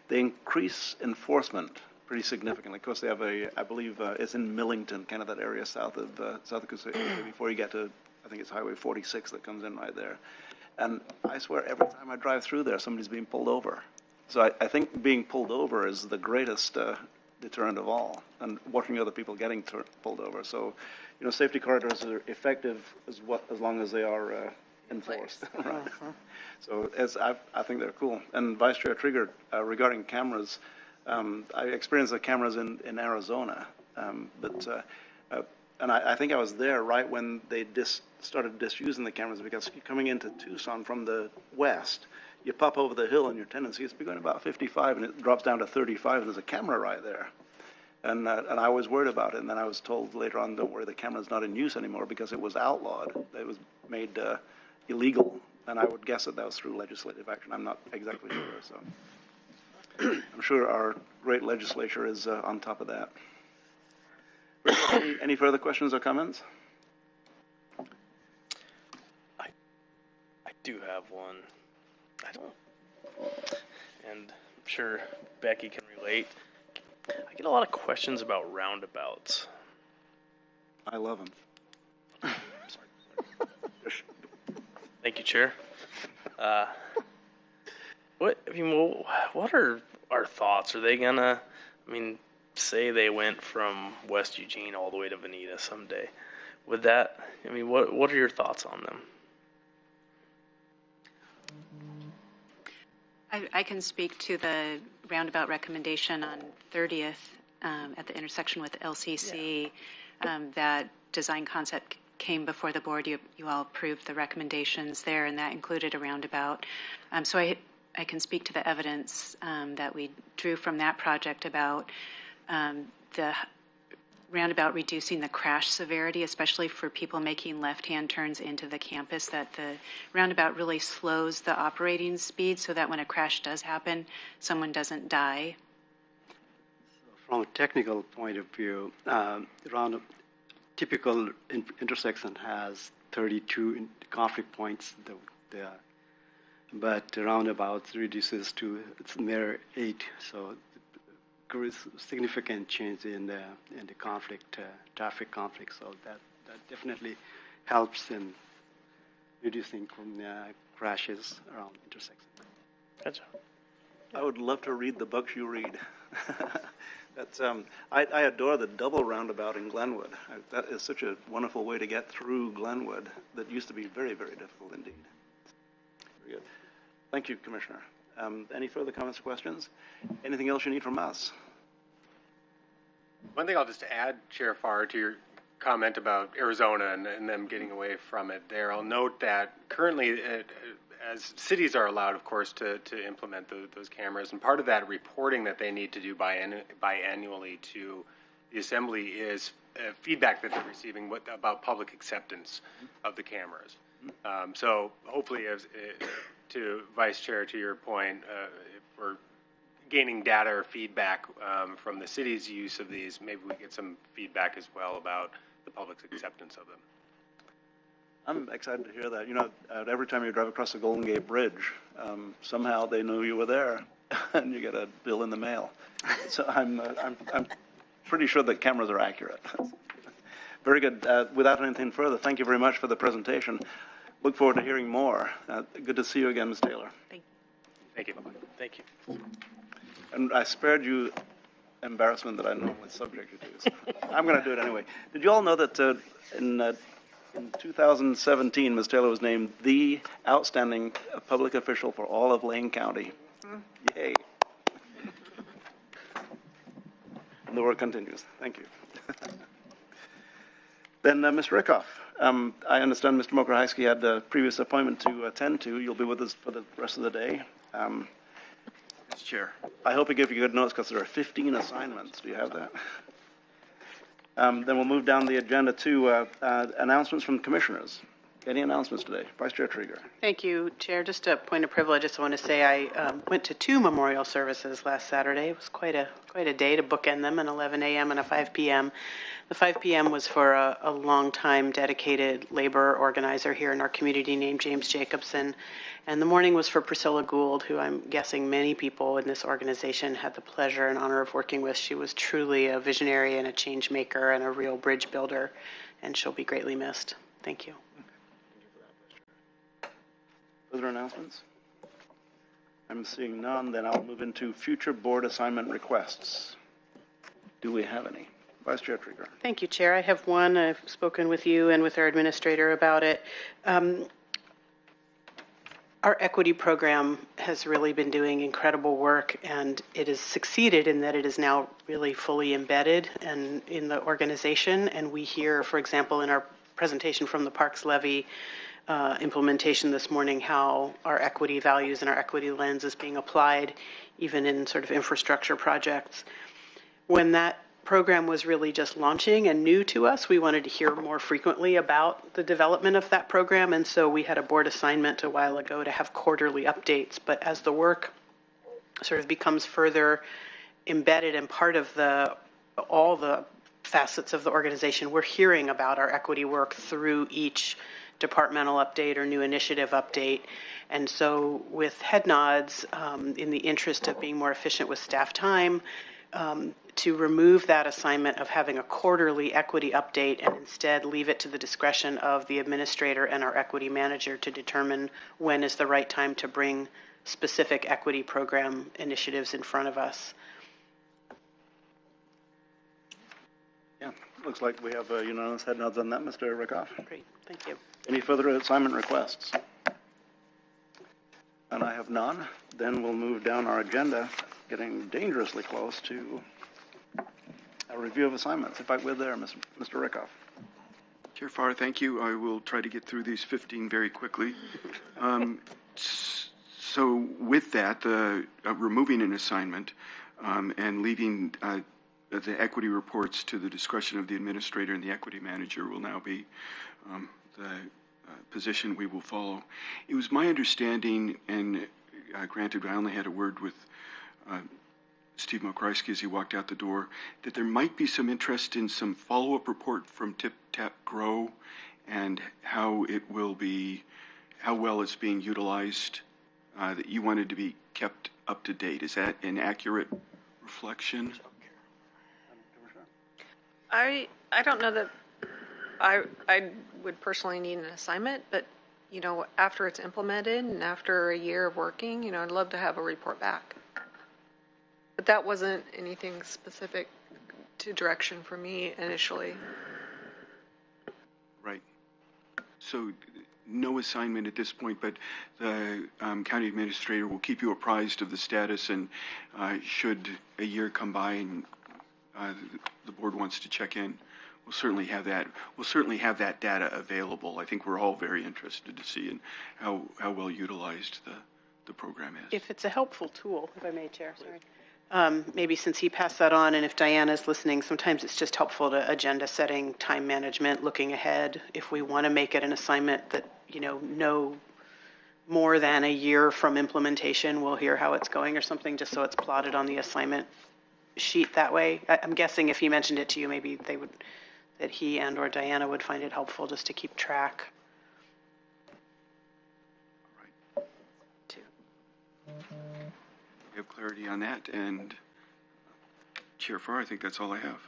they increase enforcement pretty significantly. Of course, they have I believe it's in Millington, kind of that area south of Coos Bay, before you get to, I think it's Highway 46 that comes in right there. And I swear every time I drive through there, somebody's being pulled over. So I think being pulled over is the greatest deterrent of all, and watching other people getting pulled over. So, you know, safety corridors are effective as long as they are enforced. Right. So I think they're cool. And Vice Chair Trigger, regarding cameras, I experienced the cameras in Arizona, and I think I was there right when they started disusing the cameras, because coming into Tucson from the west, you pop over the hill and your tendency is to be going about 55, and it drops down to 35, and there's a camera right there. And I was worried about it, and then I was told later on, don't worry, the camera's not in use anymore because it was outlawed. It was made illegal, and I would guess that was through legislative action. I'm not exactly sure, so I'm sure our great legislature is on top of that. Any further questions or comments? I do have one. And I'm sure Becky can relate. I get a lot of questions about roundabouts. I love them. Thank you, Chair. What are our thoughts? Are they gonna, say they went from West Eugene all the way to Veneta someday? Would that, what are your thoughts on them? I can speak to the roundabout recommendation on 30th at the intersection with LCC. Yeah. That design concept came before the board. You all approved the recommendations there, and that included a roundabout. So I can speak to the evidence that we drew from that project about the roundabout reducing the crash severity, especially for people making left-hand turns into the campus, that the roundabout really slows the operating speed so that when a crash does happen, someone doesn't die. From a technical point of view, typical intersection has 32 conflict points, but the roundabout reduces to its mere 8. So there is significant change in the conflict, traffic conflict. So that definitely helps in reducing crashes around intersections. Gotcha. I would love to read the books you read. That's I adore the double roundabout in Glenwood. That is such a wonderful way to get through Glenwood that used to be very, very difficult indeed. Very good. Thank you, Commissioner. Any further comments or questions? Anything else you need from us? One thing I'll just add, Chair Farr, to your comment about Arizona and them getting away from it there, I'll note that currently, as cities are allowed, of course, to implement those cameras, and part of that reporting that they need to do biannually to the Assembly is feedback that they're receiving about public acceptance of the cameras. So hopefully, to Vice Chair, to your point, if we're gaining data or feedback from the city's use of these, maybe we get some feedback as well about the public's acceptance of them. I'm excited to hear that. You know, every time you drive across the Golden Gate Bridge, somehow they knew you were there, and you get a bill in the mail. So I'm pretty sure that cameras are accurate. Very good. Without anything further, thank you very much for the presentation. Look forward to hearing more. Good to see you again, Ms. Taylor. Thank you. Thank you. And I spared you embarrassment that I normally subject you to. So I'm going to do it anyway. Did you all know that in 2017, Ms. Taylor was named the outstanding public official for all of Lane County? Yay. And the work continues. Thank you. Then, Mr. Rickoff, I understand Mr. Mokrahajski had a previous appointment to attend to. You'll be with us for the rest of the day. Mr. Chair. I hope he gave you good notes because there are 15 assignments. Do you have that? Then we'll move down the agenda to announcements from commissioners. Any announcements today? Vice Chair Trieger. Thank you, Chair. Just a point of privilege. I just want to say I went to 2 memorial services last Saturday. It was quite a day to bookend them, an 11 a.m. and a 5 p.m. The 5 p.m. was for a long-time dedicated labor organizer here in our community named James Jacobson. And the morning was for Priscilla Gould, who I'm guessing many people in this organization had the pleasure and honor of working with. She was truly a visionary and a change maker and a real bridge builder, and she'll be greatly missed. Thank you. Further announcements? I'm seeing none. Then I'll move into future board assignment requests. Do we have any? Vice Chair Trieger. Thank you, Chair. I have one. I've spoken with you and with our administrator about it. Our equity program has really been doing incredible work, and it has succeeded in that it is now really fully embedded and in the organization. And we hear, for example, in our presentation from the Parks Levy implementation this morning, how our equity values and our equity lens is being applied even in sort of infrastructure projects. When that program was really just launching and new to us, we wanted to hear more frequently about the development of that program, and so we had a board assignment a while ago to have quarterly updates. But as the work sort of becomes further embedded and part of all the facets of the organization, we're hearing about our equity work through each departmental update or new initiative update. And so with head nods, in the interest of being more efficient with staff time, to remove that assignment of having a quarterly equity update and instead leave it to the discretion of the administrator and our equity manager to determine when is the right time to bring specific equity program initiatives in front of us. Yeah, looks like we have unanimous head nods on that, Mr. Rickoff. Great, thank you. Any further assignment requests? And I have none. Then we'll move down our agenda, getting dangerously close to a review of assignments. In fact, we're there, Mr. Rickoff. Chair Farr, thank you. I will try to get through these 15 very quickly. So with that, removing an assignment and leaving the equity reports to the discretion of the administrator and the equity manager will now be the position we will follow. It was my understanding, and granted I only had a word with Steve Mokrahajski as he walked out the door, that there might be some interest in some follow-up report from Tip Tap Grow and how well it's being utilized, that you wanted to be kept up to date. Is that an accurate reflection? I don't know that I would personally need an assignment, but after it's implemented and after a year of working, I'd love to have a report back. But that wasn't anything specific to direction for me initially. Right. So no assignment at this point, but the county administrator will keep you apprised of the status, and should a year come by and the board wants to check in, we'll certainly have that. We'll certainly have that data available. I think we're all very interested to see in how well utilized the program is. If it's a helpful tool, if I may, Chair, sorry. Maybe since he passed that on, and if Diana's listening, sometimes it's just helpful to agenda setting, time management, looking ahead. If we want to make it an assignment that, no more than a year from implementation, we'll hear how it's going or something, just so it's plotted on the assignment sheet that way. I'm guessing if he mentioned it to you, maybe that he and or Diana would find it helpful just to keep track. We have clarity on that, and Chair Farr, I think that's all I have.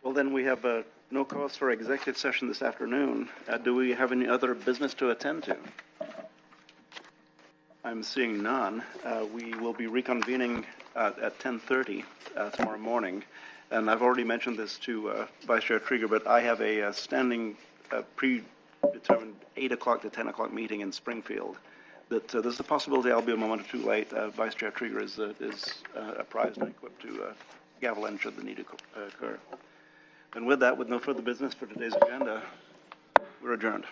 Well, then we have no cause for executive session this afternoon. Do we have any other business to attend to? I'm seeing none. We will be reconvening at 10:30 tomorrow morning, and I've already mentioned this to Vice Chair Trieger, but I have a standing predetermined 8 o'clock to 10 o'clock meeting in Springfield. That there's a possibility I'll be a moment or two late. Vice Chair Trieger is apprised and equipped to gavel in should the need occur. And with that, with no further business for today's agenda, We're adjourned.